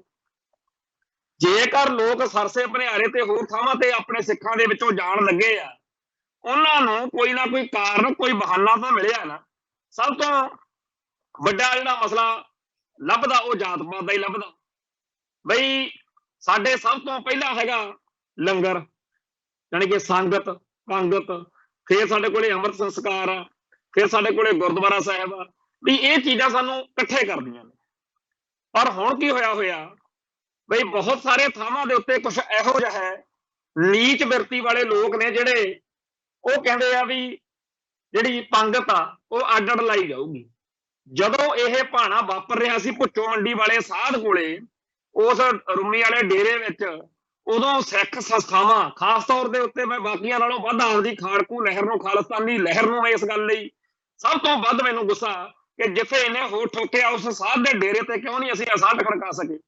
ਜੇਕਰ ਲੋਕ ਸਰਸੇ ਭਨਿਆਰੇ ਤੇ ਹੋਰ ਥਾਵਾਂ ਤੇ ਆਪਣੇ ਸਿੱਖਾਂ ਦੇ ਵਿੱਚੋਂ ਜਾਣ ਲੱਗੇ ਆ, ਉਹਨਾਂ ਨੂੰ ਕੋਈ ਨਾ ਕੋਈ ਕਾਰਨ, ਕੋਈ ਬਹਾਨਾ ਤਾਂ ਮਿਲਿਆ ਨਾ। ਸਭ ਤੋਂ ਵੱਡਾ ਜਿਹੜਾ ਮਸਲਾ ਲੱਭਦਾ ਉਹ ਜਾਤ ਪਾਤ ਦਾ ਹੀ ਲੱਭਦਾ। ਬਈ ਸਾਡੇ ਸਭ ਤੋਂ ਪਹਿਲਾਂ ਹੈਗਾ ਲੰਗਰ, ਜਾਣੀ ਕਿ ਸੰਗਤ, ਪੰਗਤ, ਫਿਰ ਸਾਡੇ ਕੋਲੇ ਅੰਮ੍ਰਿਤ ਸੰਸਕਾਰ ਆ, ਫਿਰ ਸਾਡੇ ਕੋਲੇ ਗੁਰਦੁਆਰਾ ਸਾਹਿਬ ਆ, ਵੀ ਇਹ ਚੀਜ਼ਾਂ ਸਾਨੂੰ ਇਕੱਠੇ ਕਰਦੀਆਂ ਨੇ। ਪਰ ਹੁਣ ਕੀ ਹੋਇਆ ਬਈ ਬਹੁਤ ਸਾਰੇ ਥਾਵਾਂ ਦੇ ਉੱਤੇ ਕੁਝ ਇਹੋ ਜਿਹਾ ਹੈ, ਨੀਚ ਬਿਰਤੀ ਵਾਲੇ ਲੋਕ ਨੇ ਜਿਹੜੇ ਉਹ ਕਹਿੰਦੇ ਆ ਵੀ ਜਿਹੜੀ ਪੰਗਤ ਆ ਉਹ ਅੱਡ ਅੱਡ ਲਾਈ ਜਾਊਗੀ। ਜਦੋਂ ਇਹ ਭਾਣਾ ਵਾਪਰ ਰਿਹਾ ਸੀ ਭੁੱਚੋ ਮੰਡੀ ਵਾਲੇ ਸਾਧ ਕੋਲੇ, ਉਸ ਰੁਮੀ ਵਾਲੇ ਡੇਰੇ ਵਿੱਚ, ਉਦੋਂ ਸਿੱਖ ਸੰਸਥਾਵਾਂ ਖਾਸ ਤੌਰ ਦੇ ਉੱਤੇ ਮੈਂ ਬਾਕੀਆਂ ਨਾਲੋਂ ਵੱਧ ਆਪਦੀ ਖਾੜਕੂ ਲਹਿਰ ਨੂੰ, ਖਾਲਿਸਤਾਨੀ ਲਹਿਰ ਨੂੰ ਇਸ ਗੱਲ ਲਈ ਸਭ ਤੋਂ ਵੱਧ ਮੈਨੂੰ ਗੁੱਸਾ ਕਿ ਜਿੱਥੇ ਇਹਨੇ ਹੋ ਠੋਕਿਆ ਉਸ ਸਾਧ ਦੇ ਡੇਰੇ ਤੇ ਕਿਉਂ ਨਹੀਂ ਅਸੀਂ ਅਸੰਢ ਖੜਕਾ ਸਕੇ।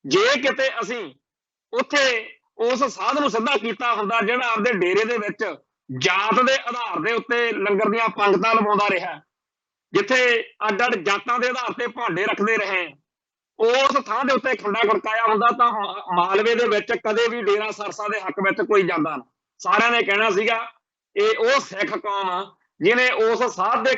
ਜੇ ਕਿਤੇ ਅਸੀਂ ਉੱਥੇ ਉਸ ਸਾਧ ਨੂੰ ਸਿੱਧਾ ਕੀਤਾ ਹੁੰਦਾ ਜਿਹੜਾ ਆਪਦੇ ਡੇਰੇ ਦੇ ਵਿੱਚ ਜਾਤ ਦੇ ਆਧਾਰ ਦੇ ਉੱਤੇ ਲੰਗਰ ਦੀਆਂ ਪੰਗਤਾਂ ਲਵਾਉਂਦਾ ਰਿਹਾ, ਜਿੱਥੇ ਅੱਡ ਅੱਡ ਜਾਤਾਂ ਦੇ ਆਧਾਰ ਤੇ ਭਾਂਡੇ ਰੱਖਦੇ ਰਹੇ, ਉਸ ਥਾਂ ਦੇ ਉੱਤੇ ਖੰਡਾ ਖੜਕਾਇਆ ਹੁੰਦਾ ਤਾਂ ਮਾਲਵੇ ਦੇ ਵਿੱਚ ਕਦੇ ਵੀ ਡੇਰਾ ਸਰਸਾ ਦੇ ਹੱਕ ਵਿੱਚ ਕੋਈ ਜਾਂਦਾ ਨਾ। ਸਾਰਿਆਂ ਨੇ ਕਹਿਣਾ ਸੀਗਾ ਇਹ ਉਹ ਸਿੱਖ ਕੌਮ ਆ ਜਿਹਨੇ ਉਸ ਸਾਧ ਦੇ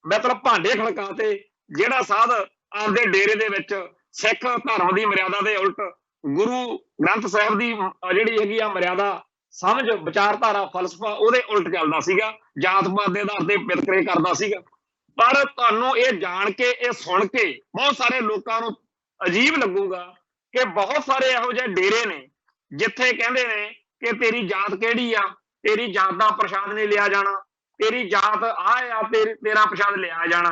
ਮਤਲਬ ਭਾਂਡੇ ਖੜਕਾਤੇ, ਜਿਹੜਾ ਸਾਧ ਆਪਦੇ ਡੇਰੇ ਦੇ ਵਿੱਚ ਸਿੱਖ ਧਰਮ ਦੀ ਮਰਿਆਦਾ ਦੇ ਉਲਟ ਗੁਰੂ ਗ੍ਰੰਥ ਸਾਹਿਬ ਦੀ ਜਿਹੜੀ ਹੈਗੀ ਆ ਮਰਿਆਦਾ, ਸਮਝ, ਵਿਚਾਰਧਾਰਾ, ਫਲਸਫਾ ਉਹਦੇ ਉਲਟ ਚੱਲਦਾ ਸੀਗਾ, ਜਾਤ ਪਾਤ ਦੇ ਆਧਾਰ ਤੇ ਵਿਤਕਰੇ ਕਰਦਾ ਸੀਗਾ। ਪਰ ਤੁਹਾਨੂੰ ਇਹ ਜਾਣ ਕੇ, ਇਹ ਸੁਣ ਕੇ ਬਹੁਤ ਸਾਰੇ ਲੋਕਾਂ ਨੂੰ ਅਜੀਬ ਲੱਗੂਗਾ ਕਿ ਬਹੁਤ ਸਾਰੇ ਇਹੋ ਜਿਹੇ ਡੇਰੇ ਨੇ ਜਿੱਥੇ ਕਹਿੰਦੇ ਨੇ ਕਿ ਤੇਰੀ ਜਾਤ ਕਿਹੜੀ ਆ, ਤੇਰੀ ਜਾਤ ਦਾ ਪ੍ਰਸ਼ਾਦ ਨਹੀਂ ਲਿਆ ਜਾਣਾ, ਤੇਰੀ ਜਾਤ ਆ ਤੇਰਾ ਪ੍ਰਸ਼ਾਦ ਲਿਆ ਜਾਣਾ।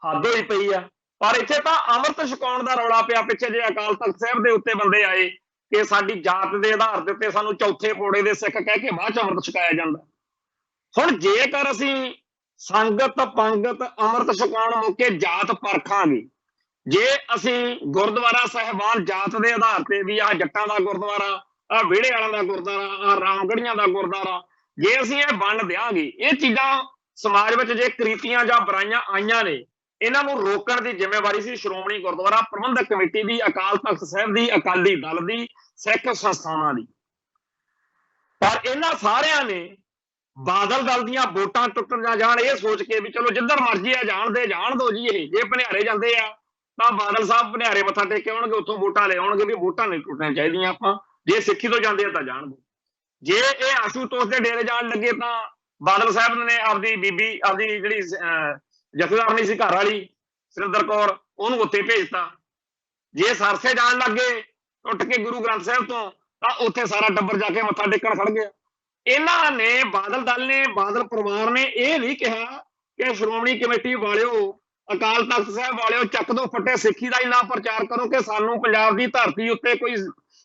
ਹੱਦ ਹੋਈ ਪਈ ਆ। ਪਰ ਇੱਥੇ ਤਾਂ ਅੰਮ੍ਰਿਤ ਛਕਾਉਣ ਦਾ ਰੌਲਾ ਪਿਆ। ਪਿੱਛੇ ਜੇ ਅਕਾਲ ਤਖਤ ਸਾਹਿਬ ਦੇ ਉੱਤੇ ਬੰਦੇ ਆਏ ਕਿ ਸਾਡੀ ਜਾਤ ਦੇ ਆਧਾਰ ਦੇ ਉੱਤੇ ਸਾਨੂੰ ਚੌਥੇ ਪੋੜੇ ਦੇ ਸਿੱਖ ਕਹਿ ਕੇ ਬਾਅਦ ਚ ਅੰਮ੍ਰਿਤ ਛਕਾਇਆ ਜਾਂਦਾ। ਹੁਣ ਜੇਕਰ ਅਸੀਂ ਸੰਗਤ ਪੰਗਤ ਅੰਮ੍ਰਿਤ ਛਕਾਉਣ ਮੌਕੇ ਜਾਤ ਪਰਖਾਂਗੇ, ਜੇ ਅਸੀਂ ਗੁਰਦੁਆਰਾ ਸਾਹਿਬਾਨ ਜਾਤ ਦੇ ਆਧਾਰ ਤੇ ਵੀ ਆਹ ਜੱਟਾਂ ਦਾ ਗੁਰਦੁਆਰਾ, ਆਹ ਵਿਹੜੇ ਵਾਲਿਆਂ ਦਾ ਗੁਰਦੁਆਰਾ, ਆਹ ਰਾਮਗੜੀਆਂ ਦਾ ਗੁਰਦੁਆਰਾ, ਜੇ ਅਸੀਂ ਇਹ ਵੰਡ ਦਿਆਂਗੇ, ਇਹ ਚੀਜ਼ਾਂ ਸਮਾਜ ਵਿੱਚ ਜੇ ਕ੍ਰਿਤੀਆਂ ਜਾਂ ਬੁਰਾਈਆਂ ਆਈਆਂ ਨੇ, ਇਹਨਾਂ ਨੂੰ ਰੋਕਣ ਦੀ ਜ਼ਿੰਮੇਵਾਰੀ ਸੀ ਸ਼੍ਰੋਮਣੀ ਗੁਰਦੁਆਰਾ ਪ੍ਰਬੰਧਕ ਕਮੇਟੀ ਦੀ, ਅਕਾਲ ਤਖਤ ਸਾਹਿਬ ਦੀ, ਅਕਾਲੀ ਦਲ ਦੀ, ਸਿੱਖ ਸੰਸਥਾਵਾਂ ਦੀ। ਪਰ ਇਹਨਾਂ ਸਾਰਿਆਂ ਨੇ ਬਾਦਲ ਦਲ ਦੀਆਂ ਵੋਟਾਂ ਟੁੱਟਣ ਨਾ ਜਾਣ ਇਹ ਸੋਚ ਕੇ ਵੀ ਚਲੋ ਜਿੱਧਰ ਮਰਜ਼ੀ ਆ ਜਾਣ ਦਿਓ ਜੀ, ਇਹ ਜੇ ਭਨਿਆਰੇ ਜਾਂਦੇ ਆ ਤਾਂ ਬਾਦਲ ਸਾਹਿਬ ਭਨਿਆਰੇ ਮੱਥਾ ਟੇਕ ਕੇ ਆਉਣਗੇ, ਉੱਥੋਂ ਵੋਟਾਂ ਲੈ ਆਉਣਗੇ ਵੀ ਵੋਟਾਂ ਨਹੀਂ ਟੁੱਟਣੀਆਂ ਚਾਹੀਦੀਆਂ। ਆਪਾਂ ਜੇ ਸਿੱਖੀ ਤੋਂ ਜਾਂਦੇ ਆ ਤਾਂ ਜਾਣ ਦਿਓ। ਜੇ ਇਹ ਆਸ਼ੂਤੋਸ਼ ਦੇ ਡੇਰੇ ਜਾਣ ਲੱਗੇ ਤਾਂ ਬਾਦਲ ਸਾਹਿਬ ਨੇ ਆਪਦੀ ਬੀਬੀ, ਆਪਦੀ ਜਿਹੜੀ ਜਥੇਦਾਰਨੀ ਸੀ ਘਰ ਵਾਲੀ ਸੁਰਿੰਦਰ ਕੌਰ, ਉਹਨੂੰ ਉੱਥੇ ਭੇਜਤਾ। ਜੇ ਸਰਸੇ ਜਾਣ ਲੱਗੇ ਟੁੱਟ ਕੇ ਗੁਰੂ ਗ੍ਰੰਥ ਸਾਹਿਬ ਤੋਂ ਤਾਂ ਉੱਥੇ ਸਾਰਾ ਟੱਬਰ ਜਾ ਕੇ ਮੱਥਾ ਟੇਕਣ ਖੜ ਗਿਆ। ਇਹਨਾਂ ਨੇ, ਬਾਦਲ ਦਲ ਨੇ, ਬਾਦਲ ਪਰਿਵਾਰ ਨੇ ਇਹ ਨਹੀਂ ਕਿਹਾ ਕਿ ਸ਼੍ਰੋਮਣੀ ਕਮੇਟੀ ਵਾਲਿਓ, ਅਕਾਲ ਤਖਤ ਸਾਹਿਬ ਵਾਲਿਓ, ਚੱਕ ਦੋ ਫੱਟੇ, ਸਿੱਖੀ ਦਾ ਇੰਨਾ ਪ੍ਰਚਾਰ ਕਰੋ ਕਿ ਸਾਨੂੰ ਪੰਜਾਬ ਦੀ ਧਰਤੀ ਉੱਤੇ ਕੋਈ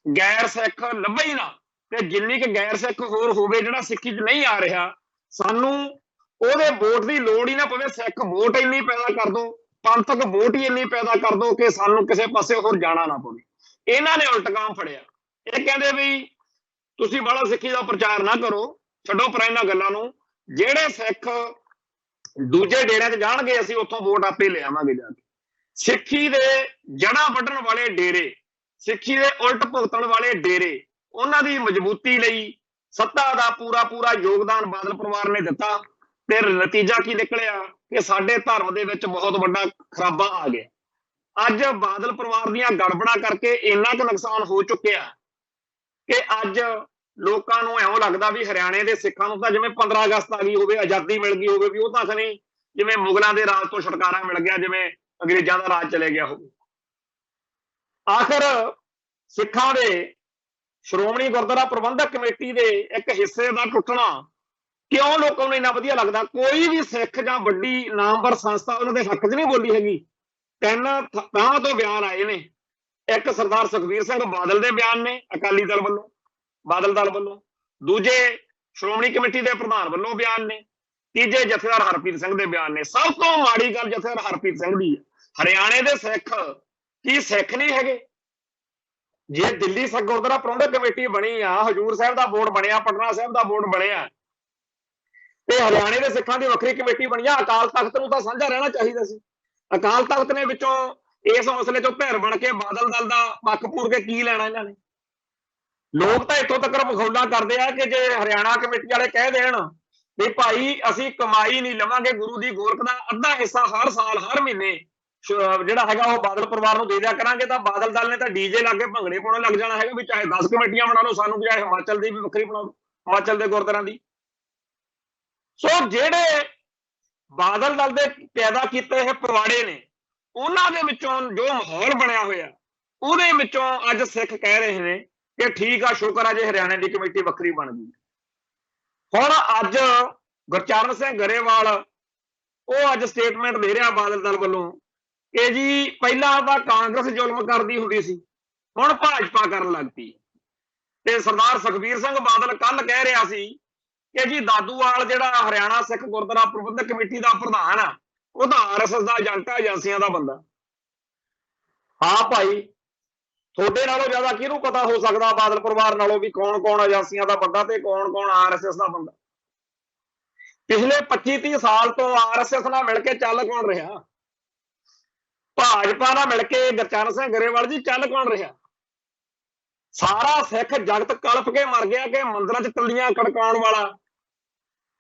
ਗੈਰ ਸਿੱਖ ਲੱਭੇ ਹੀ ਨਾ, ਤੇ ਜਿੰਨੀ ਕਿ ਗੈਰ ਸਿੱਖ ਹੋਰ ਹੋਵੇ ਜਿਹੜਾ ਸਿੱਖੀ 'ਚ ਨਹੀਂ ਆ ਰਿਹਾ, ਸਾਨੂੰ ਉਹਦੇ ਵੋਟ ਦੀ ਲੋੜ ਹੀ ਨਾ ਪਵੇ। ਸਿੱਖ ਵੋਟ ਇੰਨੀ ਪੈਦਾ ਕਰ ਦੋ, ਪੰਥਕ ਵੋਟ ਹੀ ਇੰਨੀ ਪੈਦਾ ਕਰ ਦੋ ਕਿ ਸਾਨੂੰ ਕਿਸੇ ਪਾਸੇ ਹੋਰ ਜਾਣਾ ਨਾ ਪਵੇ। ਇਹਨਾਂ ਨੇ ਉਲਟ ਕੰਮ ਫੜਿਆ। ਇਹ ਕਹਿੰਦੇ ਵੀ ਤੁਸੀਂ ਬਾਹਲਾ ਸਿੱਖੀ ਦਾ ਪ੍ਰਚਾਰ ਨਾ ਕਰੋ, ਛੱਡੋ ਪਰ ਇਹਨਾਂ ਗੱਲਾਂ ਨੂੰ। ਜਿਹੜੇ ਸਿੱਖ ਦੂਜੇ ਡੇਰਿਆਂ 'ਚ ਜਾਣਗੇ ਅਸੀਂ ਉੱਥੋਂ ਵੋਟ ਆਪੇ ਲੈ ਆਵਾਂਗੇ ਜਾ ਕੇ। ਸਿੱਖੀ ਦੇ ਜੜ੍ਹਾਂ ਵੱਢਣ ਵਾਲੇ ਡੇਰੇ, ਸਿੱਖੀ ਦੇ ਉਲਟ ਭੁਗਤਣ ਵਾਲੇ ਡੇਰੇ, ਉਹਨਾਂ ਦੀ ਮਜ਼ਬੂਤੀ ਲਈ ਸੱਤਾ ਦਾ ਪੂਰਾ ਯੋਗਦਾਨ ਬਾਦਲ ਪਰਿਵਾਰ ਨੇ ਦਿੱਤਾ ਤੇ ਨਤੀਜਾ ਕੀ ਨਿਕਲਿਆ ਕਿ ਸਾਡੇ ਧਰਮ ਦੇ ਵਿੱਚ ਬਹੁਤ ਵੱਡਾ ਖਰਾਬਾ ਆ ਗਿਆ। ਅੱਜ ਬਾਦਲ ਪਰਿਵਾਰ ਦੀਆਂ ਗੜਬੜਾਂ ਕਰਕੇ ਇੰਨਾ ਕੁ ਨੁਕਸਾਨ ਹੋ ਚੁੱਕਿਆ ਕਿ ਅੱਜ ਲੋਕਾਂ ਨੂੰ ਇਉਂ ਲੱਗਦਾ ਵੀ ਹਰਿਆਣੇ ਦੇ ਸਿੱਖਾਂ ਨੂੰ ਤਾਂ ਜਿਵੇਂ 15 ਅਗਸਤ ਆ ਗਈ ਹੋਵੇ, ਆਜ਼ਾਦੀ ਮਿਲ ਗਈ ਹੋਵੇ, ਵੀ ਉਹ ਤਾਂ ਖਨੀ ਜਿਵੇਂ ਮੁਗਲਾਂ ਦੇ ਰਾਜ ਤੋਂ ਛੁਟਕਾਰਾ ਮਿਲ ਗਿਆ, ਜਿਵੇਂ ਅੰਗਰੇਜ਼ਾਂ ਦਾ ਰਾਜ ਚਲੇ ਗਿਆ ਹੋਵੇ। ਆਖਰ ਸਿੱਖਾਂ ਦੇ ਸ਼੍ਰੋਮਣੀ ਗੁਰਦੁਆਰਾ ਪ੍ਰਬੰਧਕ ਕਮੇਟੀ ਦੇ ਇੱਕ ਹਿੱਸੇ ਦਾ ਟੁੱਟਣਾ ਕਿਉਂ ਲੋਕਾਂ ਨੂੰ ਇੰਨਾ ਵਧੀਆ ਲੱਗਦਾ? ਕੋਈ ਵੀ ਸਿੱਖ ਜਾਂ ਵੱਡੀ ਨਾਮਵਰ ਸੰਸਥਾ ਉਹਨਾਂ ਦੇ ਹੱਕ 'ਚ ਨਹੀਂ ਬੋਲੀ ਹੈਗੀ। 3 ਥਾਵਾਂ ਤੋਂ ਬਿਆਨ ਆਏ ਨੇ। ਇੱਕ ਸਰਦਾਰ ਸੁਖਬੀਰ ਸਿੰਘ ਬਾਦਲ ਦੇ ਬਿਆਨ ਨੇ ਅਕਾਲੀ ਦਲ ਵੱਲੋਂ, ਬਾਦਲ ਦਲ ਵੱਲੋਂ, ਦੂਜੇ ਸ਼੍ਰੋਮਣੀ ਕਮੇਟੀ ਦੇ ਪ੍ਰਧਾਨ ਵੱਲੋਂ ਬਿਆਨ ਨੇ, ਤੀਜੇ ਜਥੇਦਾਰ ਹਰਪ੍ਰੀਤ ਸਿੰਘ ਦੇ ਬਿਆਨ ਨੇ। ਸਭ ਤੋਂ ਮਾੜੀ ਗੱਲ ਜਥੇਦਾਰ ਹਰਪ੍ਰੀਤ ਸਿੰਘ ਦੀ ਹੈ। ਹਰਿਆਣੇ ਦੇ ਸਿੱਖ ਕੀ ਸਿੱਖ ਨਹੀਂ ਹੈਗੇ? ਜੇ ਦਿੱਲੀ ਸਿੱਖ ਗੁਰਦੁਆਰਾ ਪ੍ਰਬੰਧਕ ਕਮੇਟੀ ਬਣੀ ਆ, ਹਜੂਰ ਸਾਹਿਬ ਦਾ ਬੋਰਡ ਬਣਿਆ, ਪਟਨਾ ਸਾਹਿਬ ਦਾ ਬੋਰਡ ਬਣਿਆ, ਤੇ ਹਰਿਆਣੇ ਦੇ ਸਿੱਖਾਂ ਦੀ ਵੱਖਰੀ ਕਮੇਟੀ ਬਣੀ ਆ, ਅਕਾਲ ਤਖਤ ਨੂੰ ਤਾਂ ਸਾਂਝਾ ਰਹਿਣਾ ਚਾਹੀਦਾ ਸੀ। ਅਕਾਲ ਤਖਤ ਨੇ ਵਿੱਚੋਂ ਇਸ ਹੌਸਲੇ ਚੋਂ ਧਿਰ ਬਣ ਕੇ ਬਾਦਲ ਦਲ ਦਾ ਪੱਖ ਪੂਰ ਕੇ ਕੀ ਲੈਣਾ ਇਹਨਾਂ ਨੇ? ਲੋਕ ਤਾਂ ਇੱਥੋਂ ਤੱਕ ਮਖੌਲਾਂ ਕਰਦੇ ਆ ਕਿ ਜੇ ਹਰਿਆਣਾ ਕਮੇਟੀ ਵਾਲੇ ਕਹਿ ਦੇਣ ਵੀ ਭਾਈ ਅਸੀਂ ਕਮਾਈ ਨਹੀਂ ਲਵਾਂਗੇ, ਗੁਰੂ ਦੀ ਗੋਰਖ ਦਾ ਅੱਧਾ ਹਿੱਸਾ ਹਰ ਸਾਲ ਹਰ ਮਹੀਨੇ ਜਿਹੜਾ ਹੈਗਾ ਉਹ ਬਾਦਲ ਪਰਿਵਾਰ ਨੂੰ ਦੇ ਦਿਆ ਕਰਾਂਗੇ, ਤਾਂ ਬਾਦਲ ਦਲ ਨੇ ਤਾਂ ਡੀਜੇ ਲਾ ਕੇ ਭੰਗੜੇ ਪਾਉਣ ਲੱਗ ਜਾਣਾ ਹੈਗਾ ਵੀ ਚਾਹੇ 10 ਕਮੇਟੀਆਂ ਬਣਾ ਲਓ, ਸਾਨੂੰ ਚਾਹੇ ਹਿਮਾਚਲ ਦੀ ਵੀ ਵੱਖਰੀ ਬਣਾ ਲਓ, ਹਿਮਾਚਲ ਦੇ ਗੁਰਦੁਆਰਾਂ ਦੀ। ਸੋ ਜਿਹੜੇ ਬਾਦਲ ਦਲ ਦੇ ਪੈਦਾ ਕੀਤੇ ਇਹ ਪਵਾੜੇ ਨੇ, ਉਹਨਾਂ ਦੇ ਵਿੱਚੋਂ ਜੋ ਮਾਹੌਲ ਬਣਿਆ ਹੋਇਆ ਉਹਦੇ ਵਿੱਚੋਂ ਅੱਜ ਸਿੱਖ ਕਹਿ ਰਹੇ ਨੇ ਕਿ ਠੀਕ ਆ, ਸ਼ੁਕਰ ਆ ਜੇ ਹਰਿਆਣੇ ਦੀ ਕਮੇਟੀ ਵੱਖਰੀ ਬਣ ਗਈ। ਹੁਣ ਅੱਜ ਗੁਰਚਰਨ ਸਿੰਘ ਗਰੇਵਾਲ ਉਹ ਅੱਜ ਸਟੇਟਮੈਂਟ ਦੇ ਰਿਹਾ ਬਾਦਲ ਦਲ ਵੱਲੋਂ ਕਿ ਜੀ ਪਹਿਲਾਂ ਤਾਂ ਕਾਂਗਰਸ ਜ਼ੁਲਮ ਕਰਦੀ ਹੁੰਦੀ ਸੀ, ਹੁਣ ਭਾਜਪਾ ਕਰਨ ਲੱਗ ਪਈ। ਤੇ ਸਰਦਾਰ ਸੁਖਬੀਰ ਸਿੰਘ ਬਾਦਲ ਕੱਲ ਕਹਿ ਰਿਹਾ ਸੀ ਕਿ ਜੀ ਦਾਦੂਵਾਲ ਜਿਹੜਾ ਹਰਿਆਣਾ ਸਿੱਖ ਗੁਰਦੁਆਰਾ ਪ੍ਰਬੰਧਕ ਕਮੇਟੀ ਦਾ ਪ੍ਰਧਾਨ ਆ, ਉਹ ਤਾਂ ਆਰਐਸਐਸ ਦਾ ਏਜੰਟ ਆ, ਏਜੰਸੀਆਂ ਦਾ ਬੰਦਾ। ਹਾਂ ਭਾਈ, ਤੁਹਾਡੇ ਨਾਲੋਂ ਜ਼ਿਆਦਾ ਕਿਹਨੂੰ ਪਤਾ ਹੋ ਸਕਦਾ ਬਾਦਲ ਪਰਿਵਾਰ ਨਾਲੋਂ ਵੀ ਕੌਣ ਕੌਣ ਏਜੰਸੀਆਂ ਦਾ ਬੰਦਾ ਤੇ ਕੌਣ ਕੌਣ ਆਰਐਸਐਸ ਦਾ ਬੰਦਾ। ਪਿਛਲੇ 25-30 ਸਾਲ ਤੋਂ ਆਰਐਸਐਸ ਨਾਲ ਮਿਲ ਕੇ ਚੱਲ ਕੌਣ ਰਿਹਾ? ਭਾਜਪਾ ਨਾਲ ਮਿਲ ਕੇ ਗੁਰਚਰਨ ਸਿੰਘ ਗਰੇਵਾਲ ਜੀ ਚੱਲ ਕੌਣ ਰਿਹਾ? ਸਾਰਾ ਸਿੱਖ ਜਗਤ ਕਲਪ ਕੇ ਮਰ ਗਿਆ ਕਿ ਮੰਦਰਾਂ 'ਚ ਟੱਲੀਆਂ ਖੜਕਾਉਣ ਵਾਲਾ।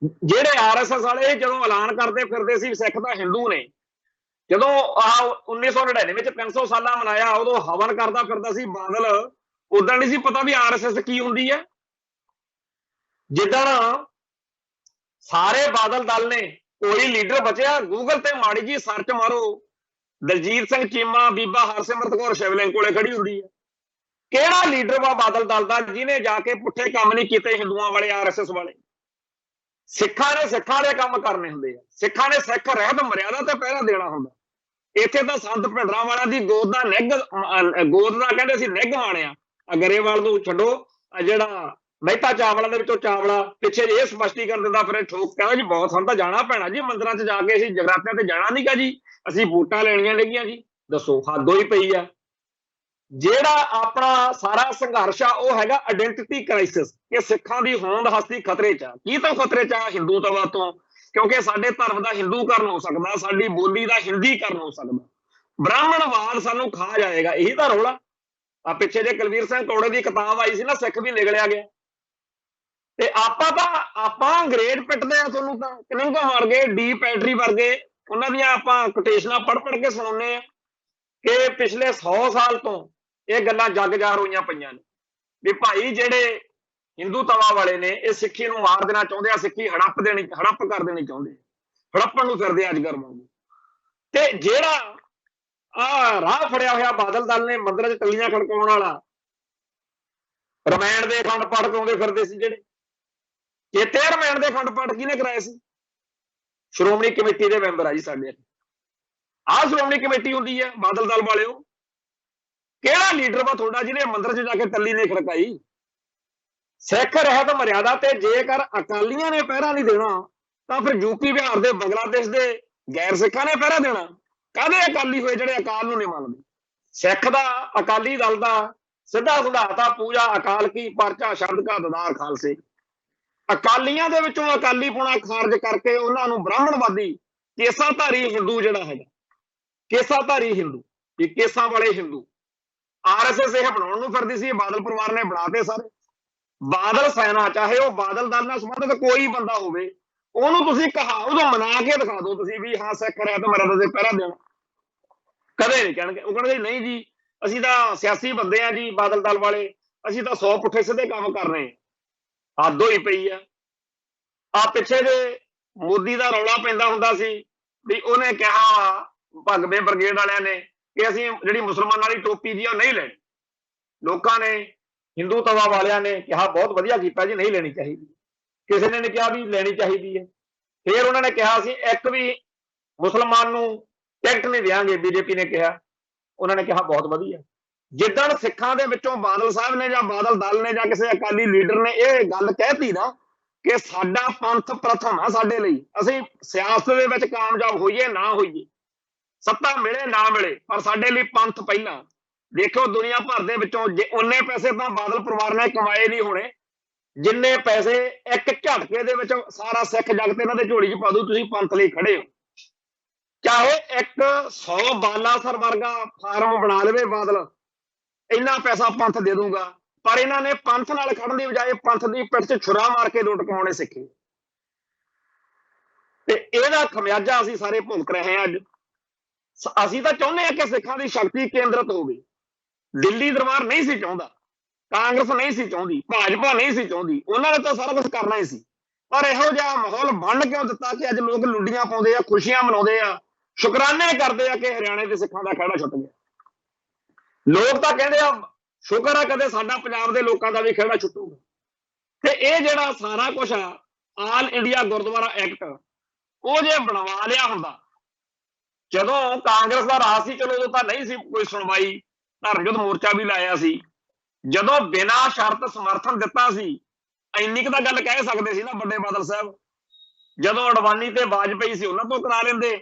ਜਿਹੜੇ ਆਰਐਸਐਸ ਵਾਲੇ ਜਦੋਂ ਐਲਾਨ ਕਰਦੇ ਫਿਰਦੇ ਸੀ ਸਿੱਖ ਤਾਂ ਹਿੰਦੂ ਨੇ, ਜਦੋਂ ਆਹ 1999 ਵਿੱਚ 300 ਸਾਲਾ ਮਨਾਇਆ ਉਦੋਂ ਹਵਨ ਕਰਦਾ ਫਿਰਦਾ ਸੀ ਬਾਦਲ, ਉਦੋਂ ਨਹੀਂ ਸੀ ਪਤਾ ਵੀ ਆਰਐਸਐਸ ਕੀ ਹੁੰਦੀ ਹੈ। ਜਿੱਦਣ ਸਾਰੇ ਬਾਦਲ ਦਲ ਨੇ ਕੋਈ ਲੀਡਰ ਬਚਿਆ, ਗੂਗਲ ਤੇ ਮਾੜੀ ਜੀ ਸਰਚ ਮਾਰੋ, ਦਲਜੀਤ ਸਿੰਘ ਚੀਮਾ ਬੀਬਾ ਹਰਸਿਮਰਤ ਕੌਰ ਸ਼ਿਵਲਿੰਗ ਕੋਲੇ ਖੜੀ ਹੁੰਦੀ ਹੈ। ਕਿਹੜਾ ਲੀਡਰ ਵਾ ਬਾਦਲ ਦਲ ਦਾ ਜਿਹਨੇ ਜਾ ਕੇ ਪੁੱਠੇ ਕੰਮ ਨਹੀਂ ਕੀਤੇ ਹਿੰਦੂਆਂ ਵਾਲੇ, ਆਰਐਸਐਸ ਵਾਲੇ? ਸਿੱਖਾਂ ਨੇ ਸਿੱਖਾਂ ਦੇ ਕੰਮ ਕਰਨੇ ਹੁੰਦੇ ਆ, ਸਿੱਖਾਂ ਨੇ ਸਿੱਖ ਰਹਿਤ ਮਰਿਆਦਾ ਤੇ ਪਹਿਰਾ ਦੇਣਾ ਹੁੰਦਾ। ਇੱਥੇ ਤਾਂ ਸੰਤ ਭਿੰਡਰਾਂ ਵਾਲਿਆਂ ਦੀ ਗੋਦ ਦਾ ਗੋਦ ਦਾ ਕਹਿੰਦੇ ਸੀ ਨਿੱਘ ਮਾਣਿਆ। ਗਰੇਵਾਲ ਨੂੰ ਛੱਡੋ, ਜਿਹੜਾ ਮਹਿਤਾ ਚਾਵਲਾ ਦੇ ਵਿੱਚੋਂ ਚਾਵਲਾ ਪਿੱਛੇ ਇਹ ਸਪਸ਼ਟੀਕਰਨ ਦਿੰਦਾ ਫਿਰ ਠੋਕ ਕਹਿੰਦਾ ਜੀ ਬਹੁਤ ਸਾਨੂੰ ਤਾਂ ਜਾਣਾ ਪੈਣਾ ਜੀ ਮੰਦਿਰਾਂ 'ਚ ਜਾ ਕੇ, ਅਸੀਂ ਜਗਰਾਤਿਆਂ ਤੇ ਜਾਣਾ ਨੀਗਾ ਜੀ, ਅਸੀਂ ਵੋਟਾਂ ਲੈਣੀਆਂ ਨੇਗੀਆਂ ਜੀ। ਦੱਸੋ, ਹੱਦ ਹੋਈ ਪਈ ਆ। ਜਿਹੜਾ ਆਪਣਾ ਸਾਰਾ ਸੰਘਰਸ਼ ਆ ਉਹ ਹੈਗਾ ਆਇਡੈਂਟੀਟੀ ਕ੍ਰਾਈਸਿਸ, ਕਿ ਸਿੱਖਾਂ ਦੀ ਹੋਂਦ ਹਸਤੀ ਖਤਰੇ 'ਚ ਆ। ਕੀ ਤੋਂ ਖਤਰੇ 'ਚ ਆ? ਹਿੰਦੂਤਵਾ ਤੋਂ, ਕਿਉਂਕਿ ਸਾਡੇ ਧਰਮ ਦਾ ਹਿੰਦੂਕਰਨ ਹੋ ਸਕਦਾ, ਸਾਡੀ ਬੋਲੀ ਦਾ ਹਿੰਦੀਕਰਨ ਹੋ ਸਕਦਾ, ਬ੍ਰਾਹਮਣਵਾਦ ਸਾਨੂੰ ਖਾ ਜਾਏਗਾ। ਇਹੀ ਤਾਂ ਰੌਲਾ ਆ। ਪਿੱਛੇ ਜੇ ਕੁਲਵੀਰ ਸਿੰਘ ਕੌੜੇ ਦੀ ਕਿਤਾਬ ਆਈ ਸੀ ਨਾ, ਸਿੱਖ ਵੀ ਨਿਗਲਿਆ ਗਿਆ। ਤੇ ਆਪਾਂ ਅੰਗਰੇਜ਼ ਪਿੱਟਦੇ ਆ ਤੁਹਾਨੂੰ, ਤਾਂ ਕਨਿੰਗਾ ਵਰਗੇ, ਡੀ ਪੈਟਰੀ ਵਰਗੇ, ਉਹਨਾਂ ਦੀਆਂ ਆਪਾਂ ਕੋਟੇਸ਼ਨਾਂ ਪੜ੍ਹ ਕੇ ਸੁਣਾਉਂਦੇ ਆ ਕਿ ਪਿਛਲੇ 100 ਸਾਲ ਤੋਂ ਇਹ ਗੱਲਾਂ ਜੱਗ ਜ਼ਾਹਰ ਹੋਈਆਂ ਪਈਆਂ ਨੇ ਵੀ ਭਾਈ ਜਿਹੜੇ ਹਿੰਦੂ ਤਵਾ ਵਾਲੇ ਨੇ ਇਹ ਸਿੱਖੀ ਨੂੰ ਮਾਰ ਦੇਣਾ ਚਾਹੁੰਦੇ ਆ, ਸਿੱਖੀ ਹੜੱਪ ਕਰ ਦੇਣੀ ਚਾਹੁੰਦੇ, ਹੜੱਪਣ ਨੂੰ ਫਿਰਦੇ ਅੱਜ ਕੱਲ੍ਹ ਵਾਂਗੂ। ਤੇ ਜਿਹੜਾ ਰਾਹ ਫੜਿਆ ਹੋਇਆ ਬਾਦਲ ਦਲ ਨੇ ਮੰਦਰਾਂ 'ਚ ਟੱਲੀਆਂ ਖੜਕਾਉਣ ਵਾਲਾ, ਰਮਾਇਣ ਦੇ ਅਖੰਡ ਪਾਠ ਕਰਾਉਂਦੇ ਫਿਰਦੇ ਸੀ ਜਿਹੜੇ, ਚੇਤੇ ਰਮਾਇਣ ਦੇ ਅਖੰਡ ਪਾਠ ਕਿਹਨੇ ਕਰਾਏ ਸੀ? ਸ਼੍ਰੋਮਣੀ ਕਮੇਟੀ ਦੇ ਮੈਂਬਰ ਆ ਜੀ ਸਾਡੇ। ਆਹ ਸ਼੍ਰੋਮਣੀ ਕਮੇਟੀ ਹੁੰਦੀ ਹੈ ਬਾਦਲ ਦਲ ਵਾਲਿਓ। ਕਿਹੜਾ ਲੀਡਰ ਵਾ ਤੁਹਾਡਾ ਜਿਹਨੇ ਮੰਦਿਰ 'ਚ ਜਾ ਕੇ ਟੱਲੀ ਨਹੀਂ ਖੜਕਾਈ? ਸਿੱਖ ਰਹਿਤ ਮਰਿਆਦਾ ਤੇ ਜੇਕਰ ਅਕਾਲੀਆਂ ਨੇ ਪਹਿਰਾ ਨਹੀਂ ਦੇਣਾ ਤਾਂ ਫਿਰ ਯੂਪੀ ਬਿਹਾਰ ਦੇ ਬੰਗਲਾਦੇਸ਼ ਦੇ ਗੈਰ ਸਿੱਖਾਂ ਨੇ ਪਹਿਰਾ ਦੇਣਾ। ਕਾਹਦੇ ਅਕਾਲੀ ਹੋਏ ਜਿਹੜੇ ਅਕਾਲ ਨੂੰ ਨਹੀਂ ਮੰਨਦੇ? ਸਿੱਖ ਦਾ, ਅਕਾਲੀ ਦਲ ਦਾ ਸਿੱਧਾ ਸਿਧਾਂਤਾ ਪੂਜਾ ਅਕਾਲ ਕੀ, ਪਰਚਾ ਸ਼ਬਦ ਕਾ ਦਦਾਰ ਖਾਲਸੇ। ਅਕਾਲੀਆਂ ਦੇ ਵਿੱਚੋਂ ਅਕਾਲੀ ਪੁਣਾ ਖਾਰਜ ਕਰਕੇ ਉਹਨਾਂ ਨੂੰ ਬ੍ਰਾਹਮਣਵਾਦੀ ਕੇਸਾਧਾਰੀ ਹਿੰਦੂ ਜਿਹੜਾ ਹੈਗਾ, ਕੇਸਾਧਾਰੀ ਹਿੰਦੂ, ਇਹ ਕੇਸਾਂ ਵਾਲੇ ਹਿੰਦੂ, ਆਰਐਸਐਸ ਇਹ ਬਣਾਉਣ ਨੂੰ ਫਿਰਦੀ ਸੀ। ਬਾਦਲ ਪਰਿਵਾਰ ਨੇ ਬਣਾਤੇ ਸਾਰੇ। ਬਾਦਲ ਸੈਨਾ, ਚਾਹੇ ਉਹ ਬਾਦਲ ਦਲ ਨਾਲ ਸੰਬੰਧਿਤ ਕੋਈ ਬੰਦਾ ਹੋਵੇ, ਉਹਨੂੰ ਤੁਸੀਂ ਉਹਨੂੰ ਮਨਾ ਕੇ ਦਿਖਾ ਦਿਓ ਤੁਸੀਂ ਵੀ ਹਾਂ ਸਿੱਖ ਰਹਿਤ ਮਰਿਆਦਾ ਤੇ ਪਹਿਰਾ ਦੇਣਾ। ਕਦੇ ਨਹੀਂ ਕਹਿਣਗੇ। ਉਹ ਕਹਿਣਗੇ ਨਹੀਂ ਜੀ ਅਸੀਂ ਤਾਂ ਸਿਆਸੀ ਬੰਦੇ ਆ ਜੀ ਬਾਦਲ ਦਲ ਵਾਲੇ, ਅਸੀਂ ਤਾਂ 100 ਪੁੱਠੇ ਸਿੱਧੇ ਕੰਮ ਕਰਨੇ। ਹੱਦ ਹੋਈ ਪਈ ਆ। ਪਿੱਛੇ ਜੇ ਮੋਦੀ ਦਾ ਰੌਲਾ ਪੈਂਦਾ ਹੁੰਦਾ ਸੀ ਵੀ ਉਹਨੇ ਕਿਹਾ ਭਗਵੇਂ ਬ੍ਰਿਗੇਡ ਵਾਲਿਆਂ ਨੇ ਕਿ ਅਸੀਂ ਜਿਹੜੀ ਮੁਸਲਮਾਨ ਵਾਲੀ ਟੋਪੀ ਦੀ ਉਹ ਨਹੀਂ ਲੈਣੀ। ਲੋਕਾਂ ਨੇ, ਹਿੰਦੂ ਤਵਾ ਵਾਲਿਆਂ ਨੇ ਕਿਹਾ ਬਹੁਤ ਵਧੀਆ ਕੀਤਾ ਜੀ, ਨਹੀਂ ਲੈਣੀ ਚਾਹੀਦੀ। ਕਿਸੇ ਨੇ ਕਿਹਾ ਵੀ ਲੈਣੀ ਚਾਹੀਦੀ ਹੈ। ਫਿਰ ਉਹਨਾਂ ਨੇ ਕਿਹਾ ਸੀ ਇੱਕ ਵੀ ਮੁਸਲਮਾਨ ਨੂੰ ਟਿਕਟ ਨਹੀਂ ਦੇਵਾਂਗੇ, ਬੀਜੇਪੀ ਨੇ ਕਿਹਾ। ਉਹਨਾਂ ਨੇ ਕਿਹਾ ਬਹੁਤ ਵਧੀਆ। ਜਿੱਦਣ ਸਿੱਖਾਂ ਦੇ ਵਿੱਚੋਂ ਬਾਦਲ ਸਾਹਿਬ ਨੇ ਜਾਂ ਬਾਦਲ ਦਲ ਨੇ ਜਾਂ ਕਿਸੇ ਅਕਾਲੀ ਲੀਡਰ ਨੇ ਇਹ ਗੱਲ ਕਹਿਤੀ ਨਾ ਕਿ ਸਾਡਾ ਪੰਥ ਪ੍ਰਥਮ ਆ ਸਾਡੇ ਲਈ, ਅਸੀਂ ਸਿਆਸਤ ਦੇ ਵਿੱਚ ਕਾਮਯਾਬ ਹੋਈਏ ਨਾ ਹੋਈਏ, ਸੱਤਾ ਮਿਲੇ ਨਾ ਮਿਲੇ, ਪਰ ਸਾਡੇ ਲਈ ਪੰਥ ਪਹਿਲਾਂ। ਦੇਖੋ ਦੁਨੀਆ ਭਰ ਦੇ ਵਿੱਚੋਂ ਜੇ ਉਨੇ ਪੈਸੇ ਤਾਂ ਬਾਦਲ ਪਰਿਵਾਰ ਨੇ ਕਮਾਏ ਨਹੀਂ ਹੋਣੇ ਜਿੰਨੇ ਪੈਸੇ ਇੱਕ ਝਟਕੇ ਦੇ ਵਿੱਚ ਸਾਰਾ ਸਿੱਖ ਜਗਤ ਇਹਨਾਂ ਦੇ ਝੋਲੀ 'ਚ ਪਾ ਦੂ। ਤੁਸੀਂ ਪੰਥ ਲਈ ਖੜੇ ਹੋ, ਚਾਹੇ 100 ਬਾਲਾਸਰ ਵਰਗਾ ਫਾਰਮ ਬਣਾ ਲਵੇ ਬਾਦਲ, ਇੰਨਾ ਪੈਸਾ ਪੰਥ ਦੇ ਦੂਗਾ। ਪਰ ਇਹਨਾਂ ਨੇ ਪੰਥ ਨਾਲ ਖੜਨ ਦੀ ਬਜਾਏ ਪੰਥ ਦੀ ਪਿੱਠ 'ਚ ਛੁਰਾ ਮਾਰ ਕੇ ਲੁੱਟ ਕਮਾਉਣੇ ਸਿੱਖੇ, ਤੇ ਇਹਦਾ ਖਮਿਆਜਾ ਅਸੀਂ ਸਾਰੇ ਭੁਗਤ ਰਹੇ ਹਾਂ ਅੱਜ। ਅਸੀਂ ਤਾਂ ਚਾਹੁੰਦੇ ਹਾਂ ਕਿ ਸਿੱਖਾਂ ਦੀ ਸ਼ਕਤੀ ਕੇਂਦਰਿਤ ਹੋਵੇ। ਦਿੱਲੀ ਦਰਬਾਰ ਨਹੀਂ ਸੀ ਚਾਹੁੰਦਾ, ਕਾਂਗਰਸ ਨਹੀਂ ਸੀ ਚਾਹੁੰਦੀ, ਭਾਜਪਾ ਨਹੀਂ ਸੀ ਚਾਹੁੰਦੀ, ਉਹਨਾਂ ਨੇ ਤਾਂ ਸਾਰਾ ਕੁਝ ਕਰਨਾ ਹੀ ਸੀ। पर ਇਹੋ ਜਿਹਾ ਮਾਹੌਲ ਬਣ ਕਿਉਂ ਦਿੱਤਾ ਕਿ ਅੱਜ ਲੋਕ ਲੁੱਡੀਆਂ ਪਾਉਂਦੇ ਆ, ਖੁਸ਼ੀਆਂ ਮਨਾਉਂਦੇ ਆ, ਸ਼ੁਕਰਾਨੇ ਕਰਦੇ ਆ ਕਿ ਹਰਿਆਣੇ ਦੇ ਸਿੱਖਾਂ ਦਾ ਖਹਿੜਾ ਛੁੱਟ ਗਿਆ। ਲੋਕ ਤਾਂ ਕਹਿੰਦੇ ਆ ਸ਼ੁਕਰ ਆ ਕਦੇ ਸਾਡਾ ਪੰਜਾਬ ਦੇ ਲੋਕਾਂ ਦਾ ਵੀ ਖਹਿੜਾ ਛੁੱਟੂਗਾ। ਤੇ ਇਹ ਜਿਹੜਾ ਸਾਰਾ ਕੁਝ ਆ ਆਲ ਇੰਡੀਆ ਗੁਰਦੁਆਰਾ ਐਕਟ ਉਹ ਜੇ ਬਣਵਾ ਲਿਆ ਹੁੰਦਾ, ਜਦੋਂ ਕਾਂਗਰਸ ਦਾ ਰਾਜ ਸੀ, ਚਲੋ ਉਦੋਂ ਤਾਂ ਨਹੀਂ ਸੀ ਕੋਈ ਸੁਣਵਾਈ, ਧਰਮ ਯੁੱਧ ਮੋਰਚਾ ਵੀ ਲਾਇਆ ਸੀ, ਜਦੋਂ ਬਿਨਾਂ ਸ਼ਰਤ ਸਮਰਥਨ ਦਿੱਤਾ ਸੀ, ਇੰਨੀ ਕੁ ਤਾਂ ਗੱਲ ਕਹਿ ਸਕਦੇ ਸੀ ਨਾ ਵੱਡੇ ਬਾਦਲ ਸਾਹਿਬ, ਜਦੋਂ ਅਡਵਾਨੀ ਤੇ ਵਾਜਪਾਈ ਸੀ ਉਹਨਾਂ ਤੋਂ ਕਰਾ ਲੈਂਦੇ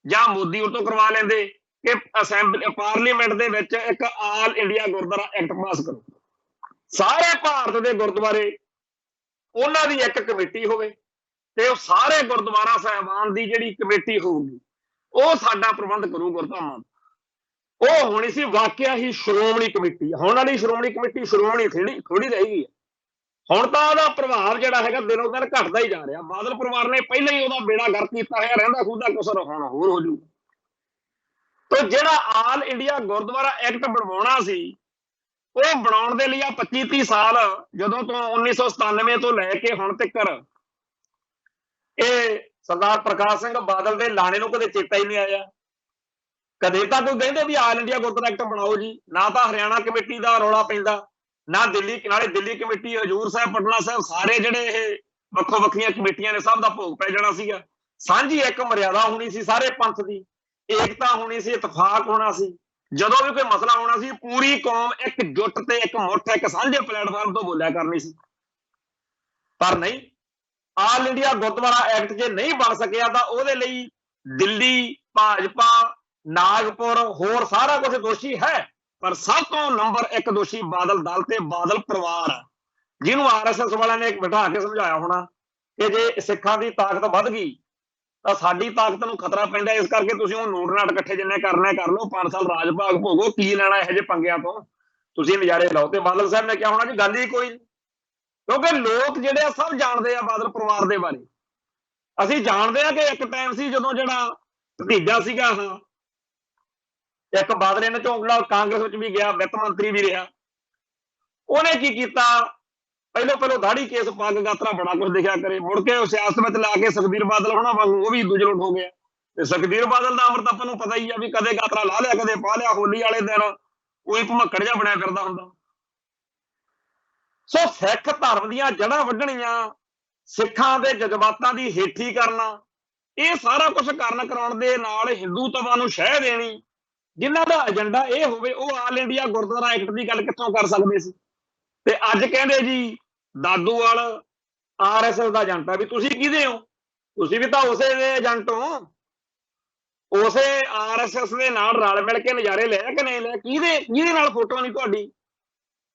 ਜਾਂ ਮੋਦੀ ਉਹ ਤੋਂ ਕਰਵਾ ਲੈਂਦੇ ਕਿ ਅਸੈਂਬਲੀ ਪਾਰਲੀਮੈਂਟ ਦੇ ਵਿੱਚ ਇੱਕ all India Gurdwara act pass ਕਰੋ, ਸਾਰੇ ਭਾਰਤ ਦੇ ਗੁਰਦੁਆਰੇ ਉਹਨਾਂ ਦੀ ਇੱਕ ਕਮੇਟੀ ਹੋਵੇ ਤੇ ਉਹ ਸਾਰੇ ਗੁਰਦੁਆਰਾ ਸਾਹਿਬਾਨ ਦੀ ਜਿਹੜੀ ਕਮੇਟੀ ਹੋਊਗੀ ਉਹ ਸਾਡਾ ਪ੍ਰਬੰਧ ਕਰੂ ਗੁਰਧਾਮਾਂ ਦਾ। ਉਹ ਹੋਣੀ ਸੀ ਵਾਕਿਆ ਹੀ ਸ਼੍ਰੋਮਣੀ ਕਮੇਟੀ। ਹੁਣ ਵਾਲੀ ਸ਼੍ਰੋਮਣੀ ਕਮੇਟੀ ਸ਼੍ਰੋਮਣੀ ਥੋੜੀ ਰਹਿ ਗਈ ਹੈ। ਹੁਣ ਤਾਂ ਉਹਦਾ ਪ੍ਰਭਾਵ ਜਿਹੜਾ ਹੈਗਾ ਦਿਨੋਂ ਦਿਨ ਘਟਦਾ ਹੀ ਜਾ ਰਿਹਾ। ਬਾਦਲ ਪਰਿਵਾਰ ਨੇ ਪਹਿਲਾਂ ਹੀ ਉਹਦਾ ਬੇੜਾ ਗਰਕ ਕੀਤਾ ਹੋਇਆ, ਰਹਿੰਦਾ ਖੁਦਾ ਕੁਸਰ ਹੁਣ ਹੋਰ ਹੋ ਜੂ। ਤੇ ਜਿਹੜਾ ਆਲ ਇੰਡੀਆ ਗੁਰਦੁਆਰਾ ਐਕਟ ਬਣਵਾਉਣਾ ਸੀ ਉਹ ਬਣਾਉਣ ਦੇ ਲਈ ਆ 25-30 ਸਾਲ ਜਦੋਂ ਤੋਂ 1997 ਤੋਂ ਲੈ ਕੇ ਹੁਣ ਤੱਕ ਇਹ ਸਰਦਾਰ ਪ੍ਰਕਾਸ਼ ਸਿੰਘ ਬਾਦਲ ਦੇ ਲਾਣੇ ਨੂੰ ਕਦੇ ਚੇਤਾ ਹੀ ਨਹੀਂ ਆਇਆ। ਕਦੇ ਤਾਂ ਕੋਈ ਕਹਿੰਦੇ ਵੀ ਆਲ ਇੰਡੀਆ ਗੁਰਦੁਆਰਾ ਐਕਟ ਬਣਾਓ ਜੀ, ਨਾ ਤਾਂ ਹਰਿਆਣਾ ਕਮੇਟੀ ਦਾ ਰੌਲਾ ਪੈਂਦਾ, ਨਾ ਦਿੱਲੀ, ਨਾਲੇ ਦਿੱਲੀ ਕਮੇਟੀ, ਹਜੂਰ ਸਾਹਿਬ, ਪਟਨਾ ਸਾਹਿਬ, ਸਾਰੇ ਜਿਹੜੇ ਇਹ ਵੱਖੋ ਵੱਖਰੀਆਂ ਕਮੇਟੀਆਂ ਨੇ ਸਭ ਦਾ ਭੋਗ ਪੈ ਜਾਣਾ ਸੀਗਾ। ਸਾਂਝੀ ਇੱਕ ਮਰਿਆਦਾ ਹੋਣੀ ਸੀ ਸਾਰੇ ਪੰਥ ਦੀ, ਏਕਤਾ ਹੋਣੀ ਸੀ, ਇਤਫਾਕ ਹੋਣਾ ਸੀ। ਜਦੋਂ ਵੀ ਕੋਈ ਮਸਲਾ ਹੋਣਾ ਸੀ ਪੂਰੀ ਕੌਮ ਇੱਕ ਜੁੱਟ ਤੇ ਇੱਕ ਮੁੱਠ ਇੱਕ ਸਾਂਝੇ ਪਲੇਟਫਾਰਮ ਤੋਂ ਬੋਲਿਆ ਕਰਨੀ ਸੀ। ਪਰ ਨਹੀਂ, ਆਲ ਇੰਡੀਆ ਗੁਰਦੁਆਰਾ ਐਕਟ ਜੇ ਨਹੀਂ ਬਣ ਸਕਿਆ ਤਾਂ ਉਹਦੇ ਲਈ ਦਿੱਲੀ, ਭਾਜਪਾ, ਨਾਗਪੁਰ ਹੋਰ ਸਾਰਾ ਕੁਝ ਦੋਸ਼ੀ ਹੈ, ਪਰ ਸਭ ਤੋਂ ਨੰਬਰ 1 ਦੋਸ਼ੀ ਬਾਦਲ ਦਲ ਤੇ ਬਾਦਲ ਪਰਿਵਾਰ ਆ, ਜਿਹਨੂੰ ਆਰਐਸਐਸ ਵਾਲਿਆਂ ਨੇ ਬਿਠਾ ਕੇ ਸਮਝਾਇਆ ਹੋਣਾ ਕਿ ਜੇ ਸਿੱਖਾਂ ਦੀ ਤਾਕਤ ਵੱਧ ਗਈ ਤਾਂ ਸਾਡੀ ਤਾਕਤ ਨੂੰ ਖਤਰਾ ਪੈਂਦਾ, ਇਸ ਕਰਕੇ ਤੁਸੀਂ ਉਹ ਨੋਟ ਨਾਟ ਇਕੱਠੇ ਜਿੰਨੇ ਕਰਨੇ ਕਰ ਲਓ, 5 ਸਾਲ ਰਾਜ ਭਾਗ ਭੋਗੋ, ਕੀ ਲੈਣਾ ਇਹੋ ਜਿਹੇ ਪੰਗਿਆਂ ਤੋਂ, ਤੁਸੀਂ ਨਜ਼ਾਰੇ ਲਓ। ਤੇ ਬਾਦਲ ਸਾਹਿਬ ਨੇ ਕਿਹਾ ਹੋਣਾ ਜੀ ਗੱਲ ਹੀ ਕੋਈ ਨਹੀਂ, ਕਿਉਂਕਿ ਲੋਕ ਜਿਹੜੇ ਆ ਸਭ ਜਾਣਦੇ ਆ ਬਾਦਲ ਪਰਿਵਾਰ ਦੇ ਬਾਰੇ। ਅਸੀਂ ਜਾਣਦੇ ਆ ਕਿ ਇੱਕ ਟਾਈਮ ਸੀ ਜਦੋਂ ਜਿਹੜਾ ਭਤੀਜਾ ਸੀਗਾ ਇੱਕ ਬਾਦਲ ਨੇ ਝੋਂਕੜਾ ਕਾਂਗਰਸ ਵਿੱਚ ਵੀ ਗਿਆ, ਵਿੱਤ ਮੰਤਰੀ ਵੀ ਰਿਹਾ, ਉਹਨੇ ਕੀ ਕੀਤਾ, ਪਹਿਲੋਂ ਦਾੜੀ ਕੇਸ ਪੱਗ ਗਾਤਰਾ ਬੜਾ ਕੁਝ ਦਿਖਿਆ ਕਰੇ, ਮੁੜ ਕੇ ਸਿਆਸਤ ਵਿੱਚ ਲਾ ਕੇ ਸੁਖਬੀਰ ਬਾਦਲ ਹੋਣਾ ਵਾਂਗੂ ਉਹ ਵੀ ਦੁਜਲਟ ਹੋ ਗਿਆ। ਤੇ ਸੁਖਬੀਰ ਬਾਦਲ ਦਾ ਅਮਰ ਤਾਂ ਆਪਾਂ ਨੂੰ ਪਤਾ ਹੀ ਆ ਵੀ ਕਦੇ ਗਾਤਰਾ ਲਾ ਲਿਆ, ਕਦੇ ਪਾ ਲਿਆ, ਹੋਲੀ ਵਾਲੇ ਦਿਨ ਉਹੀ ਭਮੱਕੜ ਜਿਹਾ ਬਣਿਆ ਫਿਰਦਾ ਹੁੰਦਾ। ਸੋ ਸਿੱਖ ਧਰਮ ਦੀਆਂ ਜੜ੍ਹਾਂ ਵੱਢਣੀਆਂ, ਸਿੱਖਾਂ ਦੇ ਜਜ਼ਬਾਤਾਂ ਦੀ ਹੇਠੀ ਕਰਨਾ, ਇਹ ਸਾਰਾ ਕੁਝ ਕਰਨ ਕਰਾਉਣ ਦੇ ਨਾਲ ਹਿੰਦੂਤਵ ਨੂੰ ਸ਼ਹਿ ਦੇਣੀ, ਜਿਨ੍ਹਾਂ ਦਾ ਏਜੰਡਾ ਇਹ ਹੋਵੇ ਉਹ ਆਲ ਇੰਡੀਆ ਗੁਰਦੁਆਰਾ ਐਕਟ ਦੀ ਗੱਲ ਕਿੱਥੋਂ ਕਰ ਸਕਦੇ ਸੀ। ਤੇ ਅੱਜ ਕਹਿੰਦੇ ਜੀ ਦਾਦੂਵਾਲ ਆਰਐਸਐਸ ਦਾ ਏਜੰਟ ਆ। ਵੀ ਤੁਸੀਂ ਕਿਹਦੇ ਹੋ? ਤੁਸੀਂ ਵੀ ਤਾਂ ਉਸੇ ਦੇ ਏਜੰਟ ਹੋ, ਉਸੇ ਆਰਐਸਐਸ ਦੇ ਨਾਲ ਰਲ ਮਿਲ ਕੇ ਨਜ਼ਾਰੇ ਲਿਆ ਕਿ ਨਹੀਂ ਲਿਆ? ਕਿਹਦੇ ਨਾਲ ਫੋਟੋ ਨਹੀਂ ਤੁਹਾਡੀ?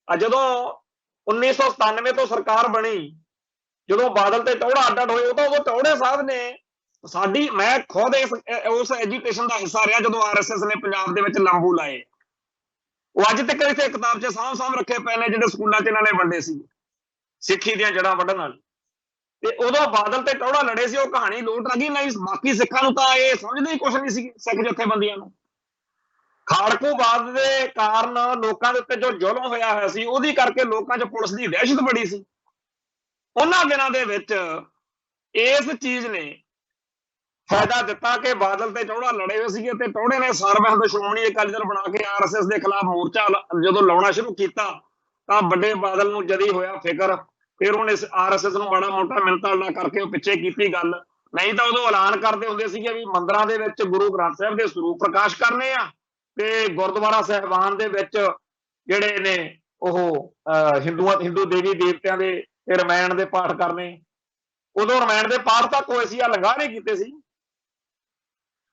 ਜਦੋਂ 1997 ਤੋਂ ਸਰਕਾਰ ਬਣੀ, ਜਦੋਂ ਬਾਦਲ ਤੇ ਟੌਹੜਾ ਅੱਡ ਹੋਏ, ਉਦੋਂ ਟੌਹੜੇ ਸਾਹਿਬ ਨੇ ਸਾਡੀ, ਮੈਂ ਖੁਦ ਉਸ ਐਜੂਕੇਸ਼ਨ ਦਾ ਹਿੱਸਾ ਰਿਹਾ ਜਦੋਂ ਆਰਐਸਐਸ ਨੇ ਪੰਜਾਬ ਦੇ ਵਿੱਚ ਲੰਬੂ ਲਾਏ। ਉਹ ਅੱਜ ਤੱਕ ਇੱਥੇ ਕਿਤਾਬ 'ਚ ਸਾਂਭ ਰੱਖੇ ਪਏ ਨੇ ਜਿਹੜੇ ਸਕੂਲਾਂ 'ਚ ਇਹਨਾਂ ਨੇ ਵੰਡੇ ਸੀ, ਸਿੱਖੀ ਦੀਆਂ ਜੜ੍ਹਾਂ ਵੱਢਣ ਨਾਲ। ਤੇ ਉਦੋਂ ਬਾਦਲ ਤੇ ਟੌਹੜਾ ਲੜੇ ਸੀ, ਉਹ ਕਹਾਣੀ ਲੋਟ ਲੱਗੀ ਨਹੀਂ। ਬਾਕੀ ਸਿੱਖਾਂ ਨੂੰ ਤਾਂ ਇਹ ਸਮਝਦੇ ਹੀ ਕੁਛ ਨਹੀਂ ਸੀ, ਸਿੱਖ ਜਥੇਬੰਦੀਆਂ ਨੂੰ। ਖਾੜਕੂਵਾਦ ਦੇ ਕਾਰਨ ਲੋਕਾਂ ਦੇ ਉੱਤੇ ਜੋ ਜ਼ੁਲਮ ਹੋਇਆ ਹੋਇਆ ਸੀ, ਉਹਦੀ ਕਰਕੇ ਲੋਕਾਂ 'ਚ ਪੁਲਿਸ ਦੀ ਦਹਿਸ਼ਤ ਬੜੀ ਸੀ। ਉਹਨਾਂ ਦਿਨਾਂ ਦੇ ਵਿੱਚ ਇਸ ਚੀਜ਼ ਨੇ ਫਾਇਦਾ ਦਿੱਤਾ ਕਿ ਬਾਦਲ ਤੇ ਟੌਹੜਾ ਲੜੇ ਹੋਏ ਸੀਗੇ, ਤੇ ਟੌਹੜੇ ਨੇ ਸਰਬਹਿੰਦ ਸ਼੍ਰੋਮਣੀ ਅਕਾਲੀ ਦਲ ਬਣਾ ਕੇ ਆਰਐਸਐਸ ਦੇ ਖਿਲਾਫ ਮੋਰਚਾ ਜਦੋਂ ਲਾਉਣਾ ਸ਼ੁਰੂ ਕੀਤਾ ਤਾਂ ਵੱਡੇ ਬਾਦਲ ਨੂੰ ਜਦੀ ਹੋਇਆ ਫਿਕਰ, ਫਿਰ ਉਹਨੇ ਆਰਐਸਐਸ ਨੂੰ ਮਾੜਾ ਮੋਟਾ ਮਿਲਤਾ ਕਰਕੇ ਉਹ ਪਿੱਛੇ ਕੀਤੀ ਗੱਲ। ਨਹੀਂ ਤਾਂ ਉਦੋਂ ਐਲਾਨ ਕਰਦੇ ਹੁੰਦੇ ਸੀਗੇ ਵੀ ਮੰਦਿਰਾਂ ਦੇ ਵਿੱਚ ਗੁਰੂ ਗ੍ਰੰਥ ਸਾਹਿਬ ਦੇ ਸਰੂਪ ਪ੍ਰਕਾਸ਼ ਕਰਨੇ ਆ ਤੇ ਗੁਰਦੁਆਰਾ ਸਾਹਿਬਾਨ ਦੇ ਵਿੱਚ ਜਿਹੜੇ ਨੇ ਉਹ ਹਿੰਦੂ ਦੇਵੀ ਦੇਵਤਿਆਂ ਦੇ ਰਮਾਇਣ ਦੇ ਪਾਠ ਕਰਨੇ। ਉਦੋਂ ਰਮਾਇਣ ਦੇ ਪਾਠ ਤਾਂ ਕੋਈ ਸੀ, ਲੰਘਾ ਨਹੀਂ ਕੀਤੇ ਸੀ।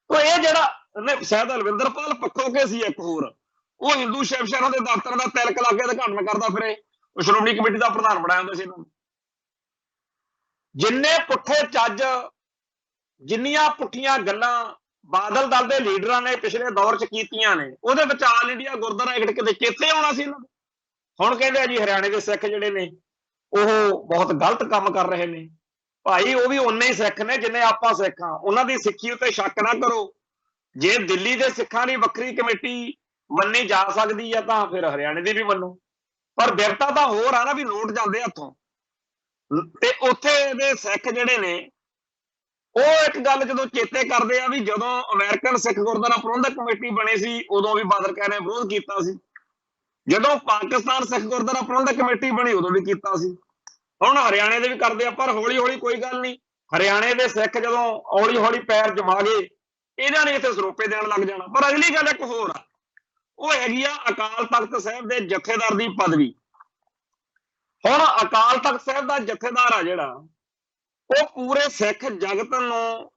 ਤੋ ਇਹ ਜਿਹੜਾ ਸ਼ਾਇਦ ਅਲਵਿੰਦਰਪਾਲ ਪੱਖੋਕੇ ਸੀ ਇੱਕ ਹੋਰ, ਉਹ ਹਿੰਦੂ ਸ਼ਿਵ ਸ਼ਹਿਰਾਂ ਦੇ ਦਫ਼ਤਰ ਦਾ ਤਿਲਕ ਲਾ ਕੇ ਉਦਘਾਟਨ ਕਰਦਾ ਫਿਰੇ, ਉਹ ਸ਼੍ਰੋਮਣੀ ਕਮੇਟੀ ਦਾ ਪ੍ਰਧਾਨ ਬਣਾਇਆ ਹੁੰਦਾ ਸੀ ਇਹਨਾਂ ਨੂੰ। ਜਿੰਨੇ ਪੁੱਠੇ ਚੱਜ, ਜਿੰਨੀਆਂ ਪੁੱਠੀਆਂ ਗੱਲਾਂ ਬਾਦਲ ਦਲ ਦੇ ਲੀਡਰਾਂ ਨੇ ਪਿਛਲੇ ਦੌਰ 'ਚ ਕੀਤੀਆਂ ਨੇ, ਉਹਦੇ ਵਿੱਚ ਆਲ ਇੰਡੀਆ ਗੁਰਦੁਆਰਾ ਐਕਟ ਕਿਤੇ ਚੇਤੇ ਆਉਣਾ ਸੀ ਇਹਨਾਂ ਨੂੰ। ਹੁਣ ਕਹਿੰਦੇ ਆ ਜੀ ਹਰਿਆਣੇ ਦੇ ਸਿੱਖ ਜਿਹੜੇ ਨੇ ਉਹ ਬਹੁਤ ਗਲਤ ਕੰਮ ਕਰ ਰਹੇ ਨੇ। ਭਾਈ ਉਹ ਵੀ ਉਨੇ ਹੀ ਸਿੱਖ ਨੇ ਜਿੰਨੇ ਆਪਾਂ ਸਿੱਖ ਹਾਂ, ਉਹਨਾਂ ਦੀ ਸਿੱਖੀ ਉੱਤੇ ਸ਼ੱਕ ਨਾ ਕਰੋ। ਜੇ ਦਿੱਲੀ ਦੇ ਸਿੱਖਾਂ ਦੀ ਵੱਖਰੀ ਕਮੇਟੀ ਮੰਨੀ ਜਾ ਸਕਦੀ ਹੈ ਤਾਂ ਫਿਰ ਹਰਿਆਣੇ ਦੀ ਵੀ ਮੰਨੋ। ਪਰ ਬਿਰਤਾ ਤਾਂ ਹੋਰ ਆ ਨਾ ਵੀ ਨੋਟ ਜਾਂਦੇ ਹੱਥੋਂ। ਤੇ ਉੱਥੇ ਦੇ ਸਿੱਖ ਜਿਹੜੇ ਨੇ ਉਹ ਇੱਕ ਗੱਲ ਜਦੋਂ ਚੇਤੇ ਕਰਦੇ ਆ ਵੀ ਜਦੋਂ ਅਮਰੀਕਨ ਸਿੱਖ ਗੁਰਦੁਆਰਾ ਪ੍ਰਬੰਧਕ ਕਮੇਟੀ ਬਣੀ ਸੀ ਉਦੋਂ ਵੀ ਬਾਦਲ ਕਹਿ ਨੇ ਵਿਰੋਧ ਕੀਤਾ ਸੀ, ਜਦੋਂ ਪਾਕਿਸਤਾਨ ਸਿੱਖ ਗੁਰਦੁਆਰਾ ਪ੍ਰਬੰਧਕ ਕਮੇਟੀ ਬਣੀ ਉਦੋਂ ਵੀ ਕੀਤਾ ਸੀ, ਹੁਣ ਹਰਿਆਣੇ ਦੇ ਵੀ ਕਰਦੇ ਆ। ਪਰ ਹੌਲੀ ਹੌਲੀ ਕੋਈ ਗੱਲ ਨਹੀਂ, ਹਰਿਆਣੇ ਦੇ ਸਿੱਖ ਜਦੋਂ ਹੌਲੀ ਹੌਲੀ ਪੈਰ ਜਮਾ ਗਏ ਇਹਨਾਂ ਨੇ ਇੱਥੇ ਸਰੋਪੇ ਦੇਣ ਲੱਗ ਜਾਣਾ। ਪਰ ਅਗਲੀ ਗੱਲ ਇੱਕ ਹੋਰ ਆ, ਉਹ ਹੈਗੀ ਆ ਅਕਾਲ ਤਖਤ ਸਾਹਿਬ ਦੇ ਜਥੇਦਾਰ ਦੀ ਪਦਵੀ। ਹੁਣ ਅਕਾਲ ਤਖਤ ਸਾਹਿਬ ਦਾ ਜਥੇਦਾਰ ਆ ਜਿਹੜਾ, ਉਹ ਪੂਰੇ ਸਿੱਖ ਜਗਤ ਨੂੰ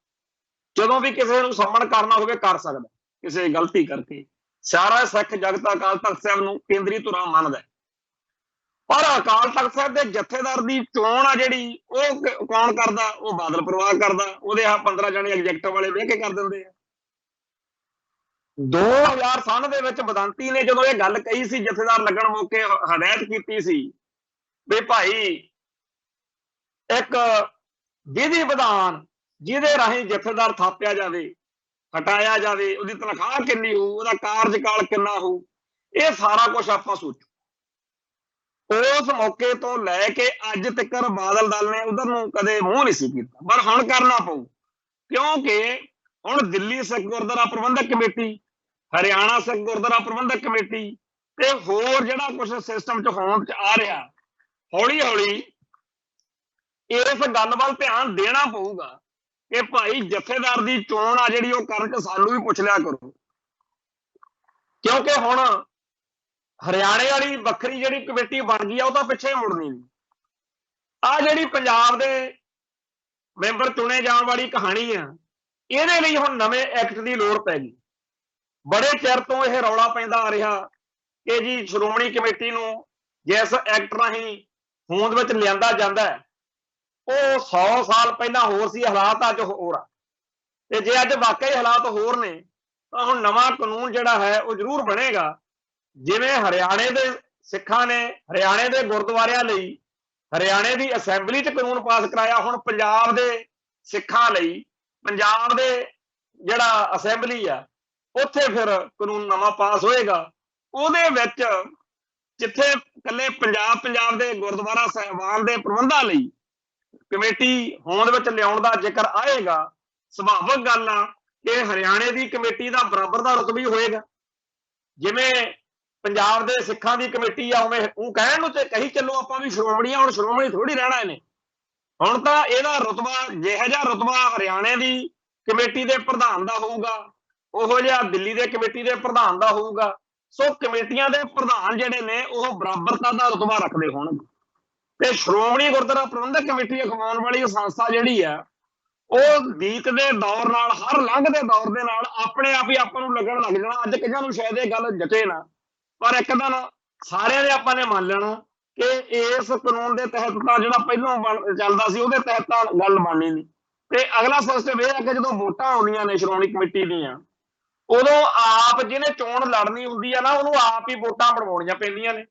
ਜਦੋਂ ਵੀ ਕਿਸੇ ਨੂੰ ਸਮਣ ਕਰਨਾ ਹੋਵੇ ਕਰ ਸਕਦਾ, ਕਿਸੇ ਗਲਤੀ ਕਰਕੇ। ਸਾਰਾ ਸਿੱਖ ਜਗਤ ਅਕਾਲ ਤਖਤ ਸਾਹਿਬ ਨੂੰ ਕੇਂਦਰੀ ਧੁਰਾ ਮੰਨਦਾ, ਪਰ ਅਕਾਲ ਤਖਤ ਸਾਹਿਬ ਦੇ ਜਥੇਦਾਰ ਦੀ ਚੋਣ ਆ ਜਿਹੜੀ ਉਹ ਕੌਣ ਕਰਦਾ? ਉਹ ਬਾਦਲ ਪਰਿਵਾਰ ਕਰਦਾ। ਉਹਦੇ ਆ 15 ਜਣੇ ਐਗਜੈਕਟਿਵ ਵਾਲੇ ਵੇਖ ਕੇ ਕਰ ਦਿੰਦੇ ਆ। 2000 ਸਾਲ ਦੇ ਵਿੱਚ ਬਦੰਤੀ ਨੇ ਜਦੋਂ ਇਹ ਗੱਲ ਕਹੀ ਸੀ, ਜਥੇਦਾਰ ਲੱਗਣ ਮੌਕੇ ਹਦਾਇਤ ਕੀਤੀ ਸੀ ਵੀ ਭਾਈ ਇੱਕ ਵਿਧੀ ਵਿਧਾਨ ਜਿਹਦੇ ਰਾਹੀਂ ਜਥੇਦਾਰ ਥਾਪਿਆ ਜਾਵੇ, ਹਟਾਇਆ ਜਾਵੇ, ਉਹਦੀ ਤਨਖਾਹ ਕਿੰਨੀ ਹੋਊ, ਉਹਦਾ ਕਾਰਜਕਾਲ ਕਿੰਨਾ ਹੋਊ, ਇਹ ਸਾਰਾ ਕੁਝ ਆਪਾਂ ਸੋਚੋ। ਉਸ ਮੌਕੇ ਤੋਂ ਲੈ ਕੇ ਅੱਜ ਤੱਕ ਬਾਦਲ ਦਲ ਨੇ ਉਧਰ ਨੂੰ ਕਦੇ ਮੂੰਹ ਨਹੀਂ ਸੀ ਕੀਤਾ, ਪਰ ਹੁਣ ਕਰਨਾ ਪਊ, ਕਿਉਂਕਿ ਹੁਣ ਦਿੱਲੀ ਸਿੱਖ ਗੁਰਦੁਆਰਾ ਪ੍ਰਬੰਧਕ ਕਮੇਟੀ, ਹਰਿਆਣਾ ਸਿੱਖ ਗੁਰਦੁਆਰਾ ਪ੍ਰਬੰਧਕ ਕਮੇਟੀ ਤੇ ਹੋਰ ਜਿਹੜਾ ਕੁਝ ਸਿਸਟਮ 'ਚ ਹੋਣ 'ਚ ਆ ਰਿਹਾ, ਹੌਲੀ ਹੌਲੀ ਇਸ ਗੱਲ ਵੱਲ ਧਿਆਨ ਦੇਣਾ ਪਊਗਾ ਕਿ ਭਾਈ ਜਥੇਦਾਰ ਦੀ ਚੋਣ ਆ ਜਿਹੜੀ ਉਹ ਕਰਨ 'ਚ ਸਾਨੂੰ ਵੀ ਪੁੱਛ ਲਿਆ ਕਰੋ। ਕਿਉਂਕਿ ਹੁਣ ਹਰਿਆਣੇ ਵਾਲੀ ਵੱਖਰੀ ਜਿਹੜੀ ਕਮੇਟੀ ਬਣ ਗਈ ਆ ਉਹ ਤਾਂ ਪਿੱਛੇ ਮੁੜਨੀ ਨਹੀਂ। ਆ ਜਿਹੜੀ ਪੰਜਾਬ ਦੇ ਮੈਂਬਰ ਚੁਣੇ ਜਾਣ ਵਾਲੀ ਕਹਾਣੀ ਆ, ਇਹਦੇ ਲਈ ਹੁਣ ਨਵੇਂ ਐਕਟ ਦੀ ਲੋੜ ਪੈ ਗਈ। ਬੜੇ ਚਿਰ ਤੋਂ ਇਹ ਰੌਲਾ ਪੈਂਦਾ ਆ ਰਿਹਾ ਕਿ ਜੀ ਸ਼੍ਰੋਮਣੀ ਕਮੇਟੀ ਨੂੰ ਜਿਸ ਐਕਟ ਰਾਹੀਂ ਹੋਂਦ ਵਿੱਚ ਲਿਆਂਦਾ ਜਾਂਦਾ ਹੈ ਉਹ 100 ਸਾਲ ਪਹਿਲਾਂ ਹੋਰ ਸੀ, ਹਾਲਾਤ ਅੱਜ ਹੋਰ ਆ। ਤੇ ਜੇ ਅੱਜ ਵਾਕਈ ਹਾਲਾਤ ਹੋਰ ਨੇ ਤਾਂ ਹੁਣ ਨਵਾਂ ਕਾਨੂੰਨ ਜਿਹੜਾ ਹੈ ਉਹ ਜ਼ਰੂਰ ਬਣੇਗਾ। ਜਿਵੇਂ ਹਰਿਆਣੇ ਦੇ ਸਿੱਖਾਂ ਨੇ ਹਰਿਆਣੇ ਦੇ ਗੁਰਦੁਆਰਿਆਂ ਲਈ ਹਰਿਆਣੇ ਦੀ ਅਸੈਂਬਲੀ 'ਚ ਕਾਨੂੰਨ ਪਾਸ ਕਰਾਇਆ, ਹੁਣ ਪੰਜਾਬ ਦੇ ਸਿੱਖਾਂ ਲਈ ਪੰਜਾਬ ਦੇ ਜਿਹੜਾ ਅਸੈਂਬਲੀ ਆ ਉੱਥੇ ਫਿਰ ਕਾਨੂੰਨ ਨਵਾਂ ਪਾਸ ਹੋਏਗਾ। ਉਹਦੇ ਵਿੱਚ ਜਿੱਥੇ ਇਕੱਲੇ ਪੰਜਾਬ ਦੇ ਗੁਰਦੁਆਰਾ ਸਾਹਿਬਾਨ ਦੇ ਪ੍ਰਬੰਧਾਂ ਲਈ ਕਮੇਟੀ ਹੋਂਦ ਵਿੱਚ ਲਿਆਉਣ ਦਾ ਜ਼ਿਕਰ ਆਏਗਾ, ਸੁਭਾਵਿਕ ਗੱਲ ਆ ਕਿ ਹਰਿਆਣੇ ਦੀ ਕਮੇਟੀ ਦਾ ਬਰਾਬਰ ਦਾ ਰੁਤਬਾ ਹੋਏਗਾ। ਜਿਵੇਂ ਪੰਜਾਬ ਦੇ ਸਿੱਖਾਂ ਦੀ ਕਮੇਟੀ ਆ ਉਵੇਂ ਉਹ ਕਹਿਣ ਨੂੰ ਤੇ ਕਹੀ ਚੱਲੋ ਆਪਾਂ ਵੀ ਸ਼੍ਰੋਮਣੀ ਆ, ਹੁਣ ਸ਼੍ਰੋਮਣੀ ਥੋੜੀ ਰਹਿਣਾ ਇਹਨੇ। ਹੁਣ ਤਾਂ ਇਹਦਾ ਰੁਤਬਾ ਜਿਹੋ ਜਿਹਾ ਰੁਤਬਾ ਹਰਿਆਣੇ ਦੀ ਕਮੇਟੀ ਦੇ ਪ੍ਰਧਾਨ ਦਾ ਹੋਊਗਾ ਉਹੋ ਜਿਹਾ ਦਿੱਲੀ ਦੇ ਕਮੇਟੀ ਦੇ ਪ੍ਰਧਾਨ ਦਾ ਹੋਊਗਾ। ਸੋ ਕਮੇਟੀਆਂ ਦੇ ਪ੍ਰਧਾਨ ਜਿਹੜੇ ਨੇ ਉਹ ਬਰਾਬਰਤਾ ਦਾ ਰੁਤਬਾ ਰੱਖਦੇ ਹੋਣਗੇ। ਤੇ ਸ਼੍ਰੋਮਣੀ ਗੁਰਦੁਆਰਾ ਪ੍ਰਬੰਧਕ ਕਮੇਟੀ ਅਖਵਾਉਣ ਵਾਲੀ ਸੰਸਥਾ ਜਿਹੜੀ ਆ ਉਹ ਬੀਤ ਦੇ ਦੌਰ ਨਾਲ, ਹਰ ਲੰਘਦੇ ਦੌਰ ਦੇ ਨਾਲ ਆਪਣੇ ਆਪ ਹੀ ਆਪਾਂ ਨੂੰ ਲੱਗਣ ਲੱਗ ਜਾਣਾ। ਅੱਜ ਕਈਆਂ ਨੂੰ ਸ਼ਾਇਦ ਇਹ ਗੱਲ ਜਟੇ ਨਾ, ਪਰ ਇੱਕ ਦਿਨ ਸਾਰਿਆਂ ਨੇ ਆਪਾਂ ਨੇ ਮੰਨ ਲੈਣਾ ਕਿ ਇਸ ਕਾਨੂੰਨ ਦੇ ਤਹਿਤ ਤਾਂ ਜਿਹੜਾ ਪਹਿਲਾਂ ਚੱਲਦਾ ਸੀ ਉਹਦੇ ਤਹਿਤ ਤਾਂ ਗੱਲ ਬਣਨੀ ਨਹੀਂ। ਤੇ ਅਗਲਾ ਸਿਸਟਮ ਇਹ ਹੈ ਕਿ ਜਦੋਂ ਵੋਟਾਂ ਆਉਂਦੀਆਂ ਨੇ ਸ਼੍ਰੋਮਣੀ ਕਮੇਟੀ ਦੀਆਂ, ਉਦੋਂ ਆਪ ਜਿਹਨੇ ਚੋਣ ਲੜਨੀ ਹੁੰਦੀ ਆ ਨਾ ਉਹਨੂੰ ਆਪ ਹੀ ਵੋਟਾਂ ਬਣਵਾਉਣੀਆਂ ਪੈਂਦੀਆਂ ਨੇ,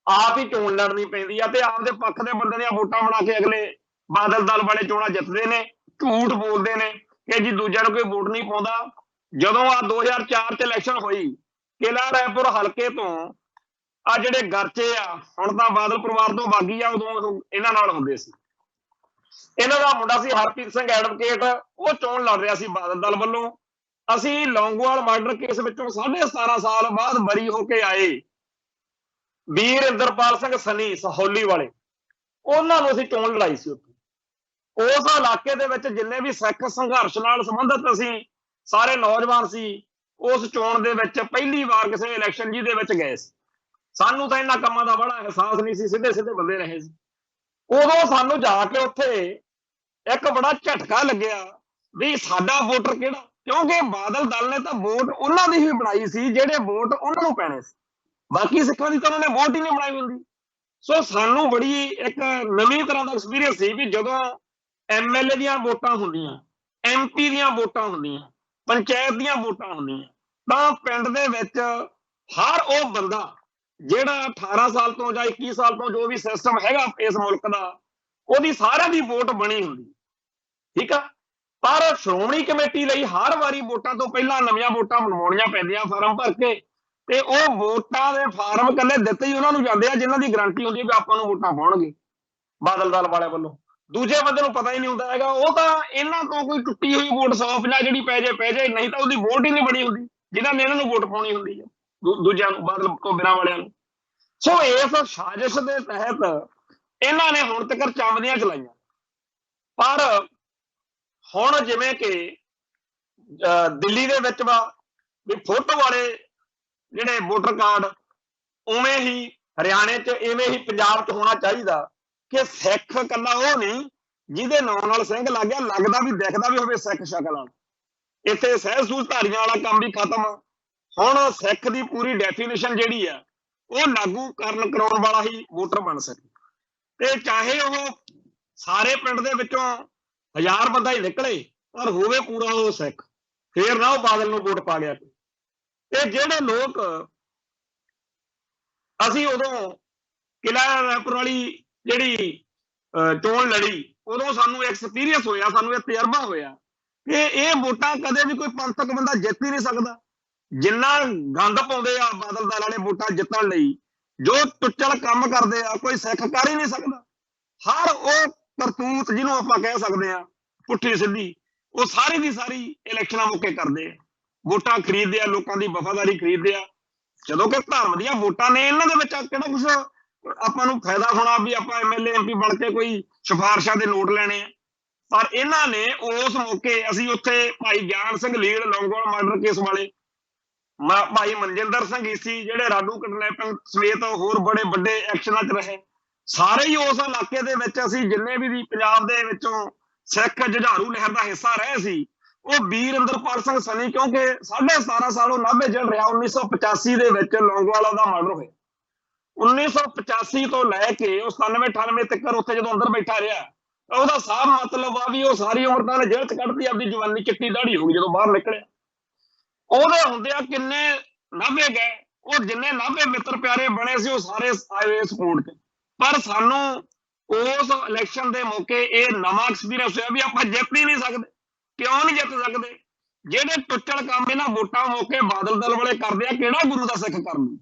ਆਪ ਹੀ ਚੋਣ ਲੜਨੀ ਪੈਂਦੀ ਆ। ਤੇ ਆਪਦੇ ਪੱਖ ਦੇ ਬੰਦੇ ਦੀਆਂ ਵੋਟਾਂ ਬਣਾ ਕੇ ਅਗਲੇ ਬਾਦਲ ਦਲ ਵਾਲੇ ਚੋਣਾਂ ਜਿੱਤਦੇ ਨੇ, ਝੂਠ ਬੋਲਦੇ ਨੇ ਕਿ ਜੀ ਦੂਜਿਆਂ ਨੂੰ ਕੋਈ ਵੋਟ ਨਹੀਂ ਪਾਉਂਦਾ। ਜਦੋਂ ਆ 2004 ਚ ਇਲੈਕਸ਼ਨ ਹੋਈ, ਕਿਲ੍ਹਾ ਰਾਏਪੁਰ ਹਲਕੇ ਤੋਂ ਆ ਜਿਹੜੇ ਗਰਚੇ ਆ, ਹੁਣ ਤਾਂ ਬਾਦਲ ਪਰਿਵਾਰ ਤੋਂ ਬਾਗੀ ਆ, ਉਦੋਂ ਇਹਨਾਂ ਨਾਲ ਹੁੰਦੇ ਸੀ। ਇਹਨਾਂ ਦਾ ਮੁੰਡਾ ਸੀ ਹਰਪ੍ਰੀਤ ਸਿੰਘ ਐਡਵੋਕੇਟ, ਉਹ ਚੋਣ ਲੜ ਰਿਹਾ ਸੀ ਬਾਦਲ ਦਲ ਵੱਲੋਂ। ਅਸੀਂ ਲੌਂਗੋਵਾਲ ਮਰਡਰ ਕੇਸ ਵਿੱਚੋਂ 17.5 ਸਾਲ ਬਾਅਦ ਬਰੀ ਹੋ ਕੇ ਆਏ ਵੀਰ ਇੰਦਰਪਾਲ ਸਿੰਘ ਸਨੀ ਸਹੌਲੀ ਵਾਲੇ, ਉਹਨਾਂ ਨੂੰ ਅਸੀਂ ਚੋਣ ਲੜਾਈ ਸੀ ਉੱਥੇ। ਉਸ ਇਲਾਕੇ ਦੇ ਵਿੱਚ ਜਿੰਨੇ ਵੀ ਸਿੱਖ ਸੰਘਰਸ਼ ਨਾਲ ਸੰਬੰਧਿਤ ਅਸੀਂ ਸਾਰੇ ਨੌਜਵਾਨ ਸੀ, ਉਸ ਚੋਣ ਦੇ ਵਿੱਚ ਪਹਿਲੀ ਵਾਰ ਕਿਸੇ ਇਲੈਕਸ਼ਨ ਜਿਹਦੇ ਵਿੱਚ ਗਏ ਸੀ। ਸਾਨੂੰ ਤਾਂ ਇਹਨਾਂ ਕੰਮਾਂ ਦਾ ਬੜਾ ਅਹਿਸਾਸ ਨਹੀਂ ਸੀ, ਸਿੱਧੇ ਸਿੱਧੇ ਬੰਦੇ ਰਹੇ ਸੀ। ਉਦੋਂ ਸਾਨੂੰ ਜਾ ਕੇ ਉੱਥੇ ਇੱਕ ਬੜਾ ਝਟਕਾ ਲੱਗਿਆ ਵੀ ਸਾਡਾ ਵੋਟਰ ਕਿਹੜਾ, ਕਿਉਂਕਿ ਬਾਦਲ ਦਲ ਨੇ ਤਾਂ ਵੋਟ ਉਹਨਾਂ ਦੀ ਹੀ ਬਣਾਈ ਸੀ ਜਿਹੜੇ ਵੋਟ ਉਹਨਾਂ ਨੂੰ ਪੈਣੇ ਸੀ, ਬਾਕੀ ਸਿੱਖਾਂ ਦੀ ਤਾਂ ਉਹਨਾਂ ਨੇ ਵੋਟ ਹੀ ਨਹੀਂ ਬਣਾਈ ਹੁੰਦੀ। ਸੋ ਸਾਨੂੰ ਬੜੀ ਇੱਕ ਨਵੀਂ ਤਰ੍ਹਾਂ ਦਾ ਐਕਸਪੀਰੀਅੰਸ ਸੀ ਵੀ ਜਦੋਂ MLA ਦੀਆਂ ਵੋਟਾਂ ਹੁੰਦੀਆਂ, MP ਦੀਆਂ ਵੋਟਾਂ ਹੁੰਦੀਆਂ, ਪੰਚਾਇਤ ਦੀਆਂ ਵੋਟਾਂ ਹੁੰਦੀਆਂ, ਤਾਂ ਪਿੰਡ ਦੇ ਵਿੱਚ ਹਰ ਉਹ ਬੰਦਾ ਜਿਹੜਾ 18 ਸਾਲ ਤੋਂ ਜਾਂ 21 ਸਾਲ ਤੋਂ ਜੋ ਵੀ ਸਿਸਟਮ ਹੈਗਾ ਇਸ ਮੁਲਕ ਦਾ, ਉਹਦੀ ਸਾਰਿਆਂ ਦੀ ਵੋਟ ਬਣੀ ਹੁੰਦੀ, ਠੀਕ ਆ। ਪਰ ਸ਼੍ਰੋਮਣੀ ਕਮੇਟੀ ਲਈ ਹਰ ਵਾਰੀ ਵੋਟਾਂ ਤੋਂ ਪਹਿਲਾਂ ਨਵੀਆਂ ਵੋਟਾਂ ਬਣਵਾਉਣੀਆਂ ਪੈਂਦੀਆਂ ਫਾਰਮ ਭਰ ਕੇ, ਤੇ ਉਹ ਵੋਟਾਂ ਦੇ ਫਾਰਮ ਇਕੱਲੇ ਦਿੱਤੇ ਹੀ ਉਹਨਾਂ ਨੂੰ ਜਾਂਦੇ ਆ ਜਿਨ੍ਹਾਂ ਦੀ ਗਰੰਟੀ ਹੁੰਦੀ ਹੈ ਵੀ ਆਪਾਂ ਨੂੰ ਵੋਟਾਂ ਪਾਉਣਗੇ ਬਾਦਲ ਦਲ ਵਾਲੇ ਵੱਲੋਂ। ਦੂਜੇ ਬੰਦੇ ਨੂੰ ਪਤਾ ਹੀ ਨਹੀਂ ਹੁੰਦਾ ਹੈਗਾ, ਉਹ ਤਾਂ ਇਹਨਾਂ ਤੋਂ ਕੋਈ ਟੁੱਟੀ ਹੋਈ ਵੋਟ 150 ਜਿਹੜੀ ਪੈ ਜਾਏ, ਨਹੀਂ ਤਾਂ ਉਹਦੀ ਵੋਟ ਹੀ ਨਹੀਂ ਬਣੀ ਹੁੰਦੀ ਜਿਨ੍ਹਾਂ ਨੇ ਇਹਨਾਂ ਨੂੰ ਵੋਟ ਪਾਉਣੀ ਹੁੰਦੀ ਹੈ, ਦੂਜਿਆਂ ਨੂੰ, ਬਾਦਲ ਤੋਂ ਬਿਨਾਂ ਵਾਲਿਆਂ ਨੂੰ। ਸੋ ਇਸ ਸਾਜ਼ਿਸ਼ ਦੇ ਤਹਿਤ ਇਹਨਾਂ ਨੇ ਹੁਣ ਤੱਕ ਚਾਂਬਦੀਆਂ ਚਲਾਈਆਂ, ਪਰ ਹੁਣ ਜਿਵੇਂ ਕਿ ਦਿੱਲੀ ਦੇ ਵਿੱਚ ਵਾ ਵੀ ਫੋਟੋ ਵਾਲੇ ਜਿਹੜੇ ਵੋਟਰ ਕਾਰਡ, ਉਵੇਂ ਹੀ ਹਰਿਆਣੇ 'ਚ, ਇਵੇਂ ਹੀ ਪੰਜਾਬ 'ਚ ਹੋਣਾ ਚਾਹੀਦਾ ਕਿ ਸਿੱਖ ਇਕੱਲਾ ਉਹ ਨਹੀਂ ਜਿਹਦੇ ਨਾਂ ਨਾਲ ਸਿੰਘ ਲੱਗ ਗਿਆ, ਲੱਗਦਾ ਵੀ ਦਿਖਦਾ ਵੀ ਹੋਵੇ ਸਿੱਖ ਸ਼ਕਲ ਨਾਲ। ਇੱਥੇ ਸਹਿਜ ਸੂਝਧਾਰੀਆਂ ਵਾਲਾ ਕੰਮ ਵੀ ਖਤਮ। ਹੁਣ ਸਿੱਖ ਦੀ ਪੂਰੀ ਡੈਫੀਨੇਸ਼ਨ ਜਿਹੜੀ ਆ ਉਹ ਲਾਗੂ ਕਰਾਉਣ ਵਾਲਾ ਹੀ ਵੋਟਰ ਬਣ ਸਕੇ, ਤੇ ਚਾਹੇ ਉਹ ਸਾਰੇ ਪਿੰਡ ਦੇ ਵਿੱਚੋਂ 1000 ਬੰਦਾ ਹੀ ਨਿਕਲੇ, ਪਰ ਹੋਵੇ ਪੂਰਾ ਉਹ ਸਿੱਖ, ਫੇਰ ਨਾ ਉਹ ਬਾਦਲ ਨੂੰ ਵੋਟ ਪਾ ਗਿਆ। ਤੇ ਜਿਹੜੇ ਲੋਕ, ਅਸੀਂ ਉਦੋਂ ਕਿਲ੍ਹਾ ਰਾਏਪੁਰ ਵਾਲੀ ਜਿਹੜੀ ਚੋਣ ਲੜੀ, ਉਦੋਂ ਸਾਨੂੰ ਐਕਸਪੀਰੀਅੰਸ ਹੋਇਆ, ਸਾਨੂੰ ਇਹ ਤਜਰਬਾ ਹੋਇਆ ਕਿ ਇਹ ਵੋਟਾਂ ਕਦੇ ਵੀ ਕੋਈ ਪੰਥਕ ਬੰਦਾ ਜਿੱਤ ਹੀ ਨਹੀਂ ਸਕਦਾ। ਜਿੰਨਾ ਗੰਦ ਪਾਉਂਦੇ ਆ ਬਾਦਲ ਦਲ ਵਾਲੇ ਵੋਟਾਂ ਜਿੱਤਣ ਲਈ, ਜੋ ਟੁੱਚਲ ਕੰਮ ਕਰਦੇ ਆ, ਕੋਈ ਸਿੱਖ ਕਰ ਹੀ ਨਹੀਂ ਸਕਦਾ। ਹਰ ਉਹ ਕਰਤੂਤ ਜਿਹਨੂੰ ਆਪਾਂ ਕਹਿ ਸਕਦੇ ਆ ਪੁੱਠੀ ਸਿੱਧੀ, ਉਹ ਸਾਰੀ ਦੀ ਸਾਰੀ ਇਲੈਕਸ਼ਨਾਂ ਮੌਕੇ ਕਰਦੇ ਆ, ਵੋਟਾਂ ਖਰੀਦਦੇ ਆ, ਲੋਕਾਂ ਦੀ ਵਫਾਦਾਰੀ ਖਰੀਦਦੇ ਆ। ਜਦੋਂ ਕਿ ਧਰਮ ਦੀਆਂ ਵੋਟਾਂ ਨੇ, ਇਹਨਾਂ ਦੇ ਵਿੱਚ ਕਿਹੜਾ ਕੁਛ ਆਪਾਂ ਨੂੰ ਫਾਇਦਾ ਹੋਣਾ ਵੀ ਆਪਾਂ MLA MP ਬਣ ਕੇ ਕੋਈ ਸਿਫਾਰਿਸ਼ਾਂ ਦੇ ਨੋਟ ਲੈਣੇ ਆ। ਪਰ ਇਹਨਾਂ ਨੇ ਉਸ ਮੌਕੇ, ਅਸੀਂ ਉੱਥੇ ਭਾਈ ਗਿਆਨ Singh lead Longowal murder case ਵਾਲੇ, ਭਾਈ ਮਨਜਿੰਦਰ ਸਿੰਘ ਈਸੀ ਜਿਹੜੇ ਰਾਡੂ ਕਿਡਨੈਪਿੰਗ ਸਮੇਤ ਹੋਰ ਬੜੇ ਵੱਡੇ ਐਕਸ਼ਨਾਂ 'ਚ ਰਹੇ, ਸਾਰੇ ਹੀ ਉਸ ਇਲਾਕੇ ਦੇ ਵਿੱਚ ਅਸੀਂ ਜਿੰਨੇ ਵੀ ਪੰਜਾਬ ਦੇ ਵਿੱਚੋਂ ਸਿੱਖ ਜੁਝਾਰੂ ਲਹਿਰ ਦਾ ਹਿੱਸਾ ਰਹੇ ਸੀ, ਉਹ ਵੀਰ ਇੰਦਰਪਾਲ ਸਿੰਘ ਸਨੀ, ਕਿਉਂਕਿ 17.5 ਸਾਲ ਉਹ ਨਾਭੇ ਜੇਲ੍ਹ ਰਿਹਾ। 1985 ਦੇ ਵਿੱਚ ਲੌਂਗੋਵਾਲਾ ਦਾ ਮਰਡਰ ਹੋਇਆ। 1985 ਤੋਂ ਲੈ ਕੇ ਉਹ 97-98 ਤੱਕ ਉੱਥੇ ਜਦੋਂ ਅੰਦਰ ਬੈਠਾ ਰਿਹਾ, ਉਹਦਾ ਸਾਫ਼ ਮਤਲਬ ਆ ਵੀ ਉਹ ਸਾਰੀ ਉਮਰ ਤਾਂ ਜੇਲ੍ਹ 'ਚ ਕੱਢਦੀ, ਆਪਦੀ ਜਵਾਨੀ ਚਿੱਟੀ ਦਾੜੀ ਹੋ ਗਈ ਜਦੋਂ ਬਾਹਰ ਨਿਕਲਿਆ। ਉਹਦੇ ਹੁੰਦਿਆਂ ਕਿੰਨੇ ਨਾਭੇ ਗਏ, ਉਹ ਜਿੰਨੇ ਨਾਭੇ ਮਿੱਤਰ ਪਿਆਰੇ ਬਣੇ ਸੀ, ਉਹ ਸਾਰੇ ਆਏ ਸਪੋਰਟ 'ਚ। ਪਰ ਸਾਨੂੰ ਉਸ ਇਲੈਕਸ਼ਨ ਦੇ ਮੌਕੇ ਇਹ ਨਵਾਂ ਐਕਸਪੀਰੀਅੰਸ ਹੋਇਆ ਵੀ ਆਪਾਂ ਜਿੱਤ ਹੀ ਨਹੀਂ ਸਕਦੇ। ਕਿਉਂ ਨਹੀਂ ਜਿੱਤ ਸਕਦੇ? ਜਿਹੜੇ ਟੁੱਟਲ ਕੰਮ ਇਹਨਾਂ ਵੋਟਾਂ ਮੌਕੇ ਬਾਦਲ ਦਲ ਵਾਲੇ ਕਰਦੇ ਆ, ਕਿਹੜਾ ਗੁਰੂ ਦਾ ਸਿੱਖ ਕਰਨ ਨੂੰ?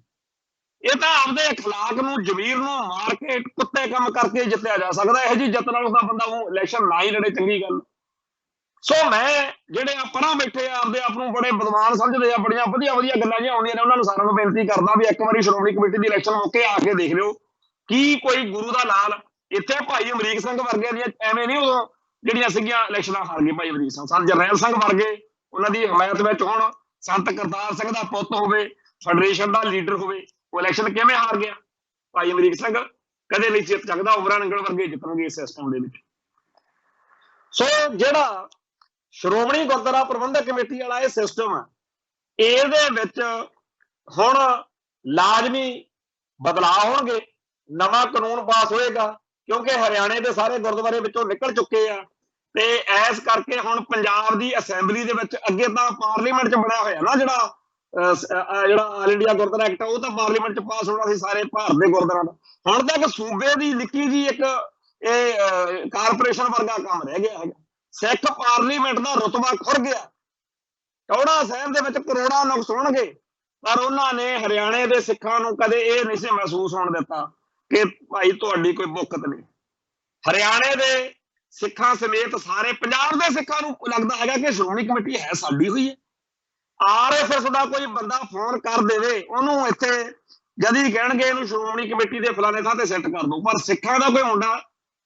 ਇਹ ਤਾਂ ਆਪਦੇ ਅਖਲਾਕ ਨੂੰ, ਜ਼ਮੀਰ ਨੂੰ ਮਾਰ ਕੇ, ਕੁੱਤੇ ਕੰਮ ਕਰਕੇ ਜਿੱਤਿਆ ਜਾ ਸਕਦਾ। ਇਹੋ ਜਿਹੀ ਜਿੱਤ ਨਾਲ ਉਹਦਾ ਬੰਦਾ ਉਹ ਇਲੈਕਸ਼ਨ ਨਾ ਹੀ ਲੜੇ, ਚੰਗੀ ਗੱਲ। ਸੋ ਮੈਂ, ਜਿਹੜੇ ਆ ਪਰਾਂ ਬੈਠੇ ਆ, ਆਪਦੇ ਆਪ ਨੂੰ ਬੜੇ ਵਿਦਵਾਨ ਸਮਝਦੇ ਆ, ਬੜੀਆਂ ਵਧੀਆ ਵਧੀਆ ਗੱਲਾਂ ਜਿਹੀਆਂ ਆਉਂਦੀਆਂ ਨੇ, ਉਹਨਾਂ ਨੂੰ ਸਾਰਿਆਂ ਨੂੰ ਬੇਨਤੀ ਕਰਦਾ ਵੀ ਇੱਕ ਵਾਰੀ ਸ਼੍ਰੋਮਣੀ ਕਮੇਟੀ ਦੀ ਇਲੈਕਸ਼ਨ ਮੌਕੇ ਆ ਕੇ ਦੇਖ ਲਿਓ ਕੀ ਕੋਈ ਗੁਰੂ ਦਾ ਲਾਲ। ਇੱਥੇ ਭਾਈ ਅਮਰੀਕ ਸਿੰਘ ਵਰਗੇ ਦੀਆਂ ਐਵੇਂ ਨਹੀਂ ਉਦੋਂ ਜਿਹੜੀਆਂ ਸੀਗੀਆਂ ਇਲੈਕਸ਼ਨਾਂ ਹਾਰ ਗਏ ਭਾਈ ਅਮਰੀਕ ਸਿੰਘ, ਸੰਤ ਜਰਨੈਲ ਸਿੰਘ ਵਰਗੇ ਉਹਨਾਂ ਦੀ ਹਮਾਇਤ ਵਿੱਚ ਹੋਣ, ਸੰਤ ਕਰਤਾਰ ਸਿੰਘ ਦਾ ਪੁੱਤ ਹੋਵੇ, ਫੈਡਰੇਸ਼ਨ ਦਾ ਲੀਡਰ ਹੋਵੇ, ਉਹ ਇਲੈਕਸ਼ਨ ਕਿਵੇਂ ਹਾਰ ਗਿਆ? ਭਾਈ ਅਮਰੀਕ ਸਿੰਘ ਕਦੇ ਨਹੀਂ ਜਿੱਤ ਸਕਦਾ, ਉਮਰਾਂ ਨੰਗਲ ਵਰਗੇ ਜਿੱਤਣਗੇ ਇਸ ਸਿਸਟਮ ਦੇ ਵਿੱਚ। ਸੋ ਜਿਹੜਾ ਸ਼੍ਰੋਮਣੀ ਗੁਰਦੁਆਰਾ ਪ੍ਰਬੰਧਕ ਕਮੇਟੀ ਵਾਲਾ ਇਹ ਸਿਸਟਮ ਆ, ਇਹਦੇ ਵਿੱਚ ਹੁਣ ਲਾਜ਼ਮੀ ਬਦਲਾਅ ਹੋਣਗੇ, ਨਵਾਂ ਕਾਨੂੰਨ ਪਾਸ ਹੋਏਗਾ, ਕਿਉਂਕਿ ਹਰਿਆਣੇ ਦੇ ਸਾਰੇ ਗੁਰਦੁਆਰੇ ਵਿੱਚੋਂ ਨਿਕਲ ਚੁੱਕੇ ਆ। ਤੇ ਇਸ ਕਰਕੇ ਹੁਣ ਪੰਜਾਬ ਦੀ ਅਸੈਂਬਲੀ ਦੇ ਵਿੱਚ, ਅੱਗੇ ਤਾਂ ਪਾਰਲੀਮੈਂਟ 'ਚ ਬਣਿਆ ਹੋਇਆ ਨਾ ਜਿਹੜਾ ਆਲ ਇੰਡੀਆ ਗੁਰਦੁਆਰਾ ਐਕਟ, ਉਹ ਤਾਂ ਪਾਰਲੀਮੈਂਟ 'ਚ ਪਾਸ ਹੋਣਾ ਸੀ ਸਾਰੇ ਭਾਰਤ ਦੇ ਗੁਰਦੁਆਰਿਆਂ ਦਾ। ਹੁਣ ਤੱਕ ਸੂਬੇ ਦੀ ਨਿੱਕੀ ਜੀ ਇੱਕ ਇਹ ਕਾਰਪੋਰੇਸ਼ਨ ਵਰਗਾ ਕੰਮ ਰਹਿ ਗਿਆ ਹੈਗਾ। ਸਿੱਖ ਪਾਰਲੀਮੈਂਟ ਦਾ ਰੁਤਬਾ ਖੁਰ ਗਿਆ। ਟੌੜਾ ਸਾਹਿਬ ਦੇ ਵਿੱਚ ਕਰੋੜਾਂ ਨੁਕਸ ਹੋਣਗੇ, ਪਰ ਉਹਨਾਂ ਨੇ ਹਰਿਆਣੇ ਦੇ ਸਿੱਖਾਂ ਨੂੰ ਕਦੇ ਇਹ ਨਹੀਂ ਸੀ ਮਹਿਸੂਸ ਹੋਣ ਦਿੱਤਾ ਕਿ ਭਾਈ ਤੁਹਾਡੀ ਕੋਈ ਬੁੱਕਤ ਨਹੀਂ। ਹਰਿਆਣੇ ਦੇ ਸਿੱਖਾਂ ਸਮੇਤ ਸਾਰੇ ਪੰਜਾਬ ਦੇ ਸਿੱਖਾਂ ਨੂੰ ਲੱਗਦਾ ਹੈਗਾ ਕਿ ਸ਼੍ਰੋਮਣੀ ਕਮੇਟੀ ਹੈ ਸਾਡੀ ਹੋਈ ਹੈ। RSS ਦਾ ਕੋਈ ਬੰਦਾ ਫੋਨ ਕਰ ਦੇਵੇ, ਉਹਨੂੰ ਇੱਥੇ ਜਦ ਹੀ ਕਹਿਣਗੇ ਇਹਨੂੰ ਸ਼੍ਰੋਮਣੀ ਕਮੇਟੀ ਦੇ ਫਲਾਣੇ ਥਾਂ ਤੇ ਸੈੱਟ ਕਰ ਦੋ। ਪਰ ਸਿੱਖਾਂ ਦਾ ਕੋਈ ਮੁੰਡਾ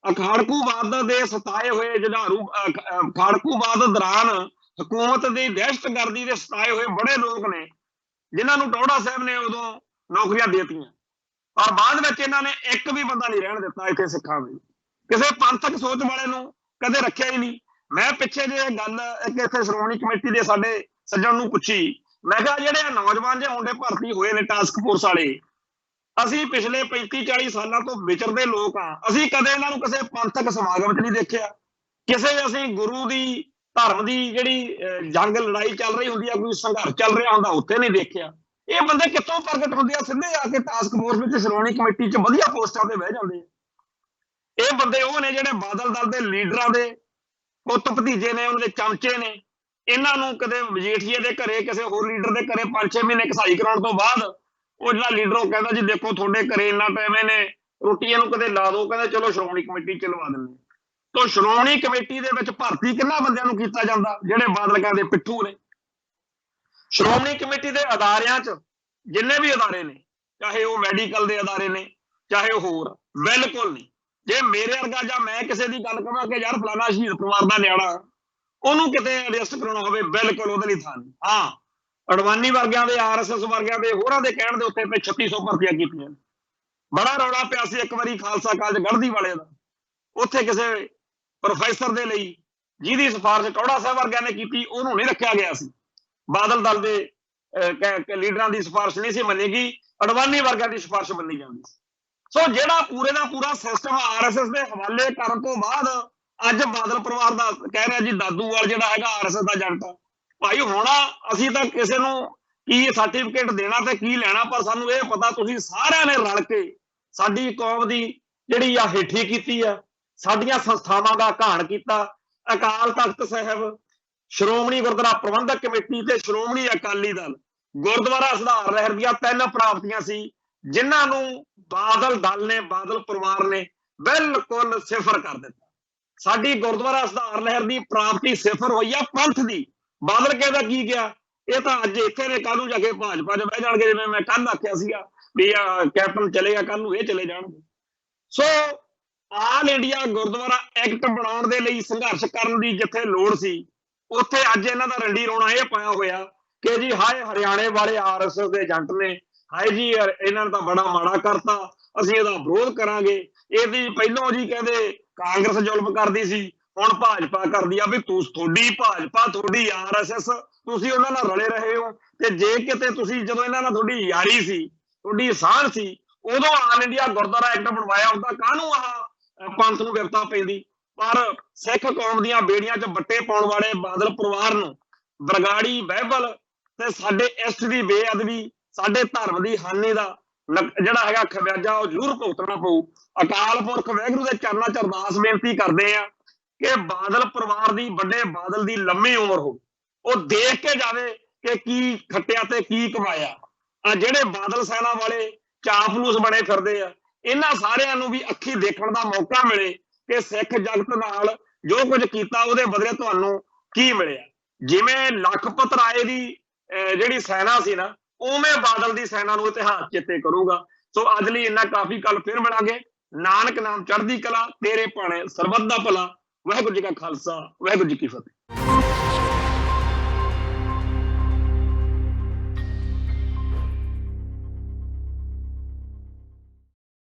ਖਾੜਕੂਵਾਦ ਦੇ ਸਤਾਏ ਹੋਏ ਜੁਝਾਰੂ, ਖਾੜਕੂਵਾਦ ਦੌਰਾਨ ਹਕੂਮਤ ਦੀ ਦਹਿਸ਼ਤਗਰਦੀ ਦੇ ਸਤਾਏ ਹੋਏ ਬੜੇ ਲੋਕ ਨੇ, ਜਿਨ੍ਹਾਂ ਨੂੰ ਟੌੜਾ ਸਾਹਿਬ ਨੇ ਉਦੋਂ ਨੌਕਰੀਆਂ ਦੇ ਦਿੱਤੀਆਂ, ਪਰ ਬਾਅਦ ਵਿੱਚ ਇਹਨਾਂ ਨੇ ਇੱਕ ਵੀ ਬੰਦਾ ਨਹੀਂ ਰਹਿਣ ਦਿੱਤਾ ਇੱਥੇ ਸਿੱਖਾਂ ਦੇ। ਕਿਸੇ ਪੰਥਕ ਸੋਚ ਵਾਲੇ ਨੂੰ ਕਦੇ ਰੱਖਿਆ ਹੀ ਨਹੀਂ। ਮੈਂ ਪਿੱਛੇ ਜੇ ਗੱਲ ਇੱਕ ਇੱਥੇ ਸ਼੍ਰੋਮਣੀ ਕਮੇਟੀ ਦੇ ਸਾਡੇ ਸੱਜਣ ਨੂੰ ਪੁੱਛੀ, ਮੈਂ ਕਿਹਾ ਜਿਹੜੇ ਨੌਜਵਾਨ ਜਿਹੇ ਮੁੰਡੇ ਭਰਤੀ ਹੋਏ ਨੇ ਟਾਸਕ ਫੋਰਸ ਵਾਲੇ, ਅਸੀਂ ਪਿਛਲੇ 35-40 ਸਾਲਾਂ ਤੋਂ ਵਿਚਰਦੇ ਲੋਕ ਆ, ਅਸੀਂ ਕਦੇ ਇਹਨਾਂ ਨੂੰ ਕਿਸੇ ਪੰਥਕ ਸਮਾਗਮ 'ਚ ਨਹੀਂ ਦੇਖਿਆ, ਕਿਸੇ ਅਸੀਂ ਗੁਰੂ ਦੀ ਧਰਮ ਦੀ ਜਿਹੜੀ ਜੰਗ ਲੜਾਈ ਚੱਲ ਰਹੀ ਹੁੰਦੀ ਆ, ਕੋਈ ਸੰਘਰਸ਼ ਚੱਲ ਰਿਹਾ ਹੁੰਦਾ, ਉੱਥੇ ਨਹੀਂ ਦੇਖਿਆ। ਇਹ ਬੰਦੇ ਕਿੱਥੋਂ ਪ੍ਰਗਟ ਹੁੰਦੇ ਆ? ਸਿੱਧੇ ਆ ਕੇ ਟਾਸਕ ਫੋਰਸ ਵਿੱਚ ਸ਼੍ਰੋਮਣੀ ਕਮੇਟੀ 'ਚ ਵਧੀਆ ਪੋਸਟਾਂ ਤੇ ਬਹਿ ਜਾਂਦੇ ਆ। ਇਹ ਬੰਦੇ ਉਹ ਨੇ ਜਿਹੜੇ ਬਾਦਲ ਦਲ ਦੇ ਲੀਡਰਾਂ ਦੇ ਪੁੱਤ ਭਤੀਜੇ ਨੇ, ਉਹਨਾਂ ਦੇ ਚਮਚੇ ਨੇ। ਇਹਨਾਂ ਨੂੰ ਕਦੇ ਮਜੀਠੀਏ ਦੇ ਘਰੇ, ਕਿਸੇ ਹੋਰ ਲੀਡਰ ਦੇ ਘਰੇ 5-6 ਮਹੀਨੇ ਘਸਾਈ ਕਰਾਉਣ ਤੋਂ ਬਾਅਦ ਉਹ ਜਿਹੜਾ ਲੀਡਰ ਉਹ ਕਹਿੰਦਾ ਜੀ ਦੇਖੋ ਤੁਹਾਡੇ ਘਰੇ ਇੰਨਾ ਟਾਈਮ ਇਹਨੇ ਰੋਟੀ ਇਹਨੂੰ ਕਦੇ ਲਾ ਦੋ, ਕਹਿੰਦਾ ਚਲੋ ਸ਼੍ਰੋਮਣੀ ਕਮੇਟੀ ਚ ਲਵਾ ਦਿੰਦੇ। तो श्रोमणी कमेटी ਦੇ ਵਿੱਚ ਭਰਤੀ ਕਿੰਨਾ ਬੰਦਿਆਂ ਨੂੰ ਕੀਤਾ ਜਾਂਦਾ ਜਿਹੜੇ ਬਾਦਲ ਦੇ ਪਿੱਠੂ ਨੇ। ਸ਼੍ਰੋਮਣੀ ਕਮੇਟੀ ਦੇ ਅਦਾਰਿਆਂ 'ਚ ਜਿੰਨੇ ਵੀ ਅਦਾਰੇ ਨੇ, ਚਾਹੇ ਉਹ ਮੈਡੀਕਲ ਦੇ ਅਦਾਰੇ ਨੇ, ਚਾਹੇ ਉਹ ਹੋਰ, ਬਿਲਕੁਲ ਨਹੀਂ। ਜੇ ਮੇਰੇ ਵਰਗਾ ਜਾਂ ਮੈਂ ਕਿਸੇ ਦੀ ਗੱਲ ਕਰਾਂ ਕਿ ਯਾਰ ਫਲਾਣਾ ਸ਼ਹੀਦ ਪਰਿਵਾਰ ਦਾ ਨਿਆਣਾ, ਉਹਨੂੰ ਕਿਤੇ ਅਰੈਸਟ ਕਰਾਉਣਾ ਹੋਵੇ, ਬਿਲਕੁਲ ਉਹਦੇ ਲਈ ਥਾਂ ਨਹੀਂ। ਹਾਂ, ਅਡਵਾਨੀ ਵਰਗਿਆਂ ਦੇ, ਆਰਐਸਐਸ ਵਰਗਿਆਂ ਦੇ, ਹੋਰਾਂ ਦੇ ਕਹਿਣ ਦੇ ਉੱਤੇ 3600 ਭਰਤੀਆਂ ਕੀਤੀਆਂ। ਬੜਾ ਰੌਲਾ ਪਿਆ ਸੀ ਇੱਕ ਵਾਰੀ ਖਾਲਸਾ ਕਾਲਜ ਗੜ੍ਹਦੀ ਵਾਲੇ ਦਾ, ਉੱਥੇ ਕਿਸੇ ਪ੍ਰੋਫੈਸਰ ਦੇ ਲਈ ਜਿਹਦੀ ਸਿਫਾਰਿਸ਼ ਟੌੜਾ ਸਾਹਿਬ ਵਰਗਿਆਂ ਨੇ ਕੀਤੀ, ਉਹਨੂੰ ਨਹੀਂ ਰੱਖਿਆ ਗਿਆ ਸੀ। ਬਾਦਲ ਦਲ ਦੇ ਲੀਡਰਾਂ ਦੀ ਸਿਫਾਰਿਸ਼ ਨਹੀਂ ਸੀ ਮੰਨੀ ਗਈ, ਅਡਵਾਨੀ ਵਰਗਿਆਂ ਦੀ ਸਿਫਾਰਿਸ਼ ਮੰਨੀ ਜਾਂਦੀ ਸੀ। ਸੋ ਜਿਹੜਾ ਪੂਰੇ ਦਾ ਪੂਰਾ ਸਿਸਟਮ ਆਰਐਸਐਸ ਦੇ ਹਵਾਲੇ ਕਰਨ ਤੋਂ ਬਾਅਦ ਅੱਜ ਬਾਦਲ ਪਰਿਵਾਰ ਦਾ ਕਹਿ ਰਿਹਾ ਜੀ ਦਾਦੂਵਾਲ ਜਿਹੜਾ ਹੈਗਾ ਆਰਐਸਐਸ ਦਾ ਏਜੰਟ ਆ। ਭਾਈ ਹੁਣ ਅਸੀਂ ਤਾਂ ਕਿਸੇ ਨੂੰ ਕੀ ਸਰਟੀਫਿਕੇਟ ਦੇਣਾ ਤੇ ਕੀ ਲੈਣਾ, ਪਰ ਸਾਨੂੰ ਇਹ ਪਤਾ ਤੁਸੀਂ ਸਾਰਿਆਂ ਨੇ ਰਲ ਕੇ ਸਾਡੀ ਕੌਮ ਦੀ ਜਿਹੜੀ ਆ ਹੇਠੀ ਕੀਤੀ ਆ, ਸਾਡੀਆਂ ਸੰਸਥਾਵਾਂ ਦਾ ਘਾਣ ਕੀਤਾ। ਅਕਾਲ ਤਖਤ ਸਾਹਿਬ, ਸ਼੍ਰੋਮਣੀ ਗੁਰਦੁਆਰਾ ਪ੍ਰਬੰਧਕ ਕਮੇਟੀ ਤੇ ਸ਼੍ਰੋਮਣੀ ਅਕਾਲੀ ਦਲ ਗੁਰਦੁਆਰਾ ਸੁਧਾਰ ਲਹਿਰ ਦੀਆਂ 3 ਪ੍ਰਾਪਤੀਆਂ ਸੀ, ਜਿਨ੍ਹਾਂ ਨੂੰ ਬਾਦਲ ਦਲ ਨੇ, ਬਾਦਲ ਪਰਿਵਾਰ ਨੇ ਬਿਲਕੁਲ ਸਿਫਰ ਕਰ ਦਿੱਤਾ। ਸਾਡੀ ਗੁਰਦੁਆਰਾ ਸੁਧਾਰ ਲਹਿਰ ਦੀ ਪ੍ਰਾਪਤੀ ਸਿਫਰ ਹੋਈ ਆ ਪੰਥ ਦੀ। ਬਾਦਲ ਕਹਿੰਦਾ ਕੀ ਗਿਆ, ਇਹ ਤਾਂ ਅੱਜ ਇੱਥੇ ਨੇ, ਕੱਲ ਨੂੰ ਜਾ ਕੇ ਭਾਜਪਾ 'ਚ ਬਹਿ ਜਾਣਗੇ। ਜਿਵੇਂ ਮੈਂ ਕੱਲ ਆਖਿਆ ਸੀਗਾ ਵੀ ਕੈਪਟਨ ਚਲੇਗਾ, ਕੱਲ ਨੂੰ ਇਹ ਚਲੇ ਜਾਣਗੇ। ਸੋ ਆਲ ਇੰਡੀਆ ਗੁਰਦੁਆਰਾ ਐਕਟ ਬਣਾਉਣ ਦੇ ਲਈ ਸੰਘਰਸ਼ ਕਰਨ ਦੀ ਜਿੱਥੇ ਲੋੜ ਸੀ, ਉੱਥੇ ਅੱਜ ਇਹਨਾਂ ਦਾ ਰੰਡੀ ਰੋਣਾ ਇਹ ਪਾਇਆ ਹੋਇਆ ਕਿ ਜੀ ਹਾਏ ਹਰਿਆਣੇ ਵਾਲੇ ਆਰਐਸਐਸ ਦੇ ਏਜੰਟ ਨੇ, ਹਾਏ ਜੀ ਇਹਨਾਂ ਨੇ ਤਾਂ ਬੜਾ ਮਾੜਾ ਕਰਤਾ, ਅਸੀਂ ਇਹਦਾ ਵਿਰੋਧ ਕਰਾਂਗੇ। ਇਹਦੀ ਪਹਿਲੋਂ ਜੀ ਕਹਿੰਦੇ ਕਾਂਗਰਸ ਜ਼ੁਲਮ ਕਰਦੀ ਸੀ, ਹੁਣ ਭਾਜਪਾ ਕਰਦੀ ਆ। ਵੀ ਤੁਹਾਡੀ ਭਾਜਪਾ, ਤੁਹਾਡੀ ਆਰਐਸਐਸ, ਤੁਸੀਂ ਉਹਨਾਂ ਨਾਲ ਰਲੇ ਰਹੇ ਹੋ। ਤੇ ਜੇ ਕਿਤੇ ਤੁਸੀਂ ਜਦੋਂ ਇਹਨਾਂ ਨਾਲ ਤੁਹਾਡੀ ਯਾਰੀ ਸੀ, ਤੁਹਾਡੀ ਸਾਂਝ ਸੀ, ਉਦੋਂ ਆਲ ਇੰਡੀਆ ਗੁਰਦੁਆਰਾ ਐਕਟ ਬਣਵਾਇਆ ਹੁੰਦਾ, ਕਾਹਨੂੰ ਆਹ ਪੰਥ ਨੂੰ ਵਿਪਤਾ ਪੈਂਦੀ। ਪਰ ਸਿੱਖ ਕੌਮ ਦੀਆਂ ਬੇੜੀਆਂ 'ਚ ਬੱਟੇ ਪਾਉਣ ਵਾਲੇ ਬਾਦਲ ਪਰਿਵਾਰ ਨੂੰ ਬਰਗਾੜੀ, ਬਾਈਬਲ ਤੇ ਸਾਡੇ ਇਸ਼ਟ ਦੀ ਬੇਅਦਬੀ, ਸਾਡੇ ਧਰਮ ਦੀ ਹਾਨੀ ਦਾ ਜਿਹੜਾ ਹੈਗਾ ਖਮਿਆਜਾ ਉਹ ਜ਼ਰੂਰ ਭੁਗਤਣਾ ਪਊ। ਅਕਾਲ ਪੁਰਖ ਵਾਹਿਗੁਰੂ ਦੇ ਚਰਨਾਂ 'ਚ ਅਰਦਾਸ ਬੇਨਤੀ ਕਰਦੇ ਆ ਕਿ ਬਾਦਲ ਪਰਿਵਾਰ ਦੀ, ਵੱਡੇ ਬਾਦਲ ਦੀ ਲੰਮੀ ਉਮਰ ਹੋ, ਉਹ ਦੇਖ ਕੇ ਜਾਵੇ ਕਿ ਕੀ ਖੱਟਿਆ ਤੇ ਕੀ ਕਮਾਇਆ। ਆ ਜਿਹੜੇ ਬਾਦਲ ਸੈਨਾ ਵਾਲੇ ਚਾਪਲੂਸ ਬਣੇ ਫਿਰਦੇ ਆ, ਇਹਨਾਂ ਸਾਰਿਆਂ ਨੂੰ ਵੀ ਅੱਖੀ ਦੇਖਣ ਦਾ ਮੌਕਾ ਮਿਲੇ ਕਿ ਸਿੱਖ ਜਗਤ ਨਾਲ ਜੋ ਕੁਝ ਕੀਤਾ ਉਹਦੇ ਬਦਲੇ ਤੁਹਾਨੂੰ ਕੀ ਮਿਲਿਆ। ਜਿਵੇਂ ਲਖਪਤ ਰਾਏ ਦੀ ਜਿਹੜੀ ਸੈਨਾ ਸੀ ਨਾ, ਉਵੇਂ ਬਾਦਲ ਦੀ ਸੈਨਾ ਨੂੰ ਇਤਿਹਾਸ ਚੇਤੇ ਕਰੂਗਾ। ਸੋ ਅੱਜ ਲਈ ਇੰਨਾ ਕਾਫੀ, ਕੱਲ ਫਿਰ ਮਿਲਾਂਗੇ। ਨਾਨਕ ਨਾਮ ਚੜ੍ਹਦੀ ਕਲਾ, ਤੇਰੇ ਭਾਣੇ ਸਰਬੱਤ ਦਾ ਭਲਾ। ਵਾਹਿਗੁਰੂ ਜੀ ਕਾ ਖਾਲਸਾ, ਵਾਹਿਗੁਰੂ ਜੀ ਕੀ ਫਤਿਹ।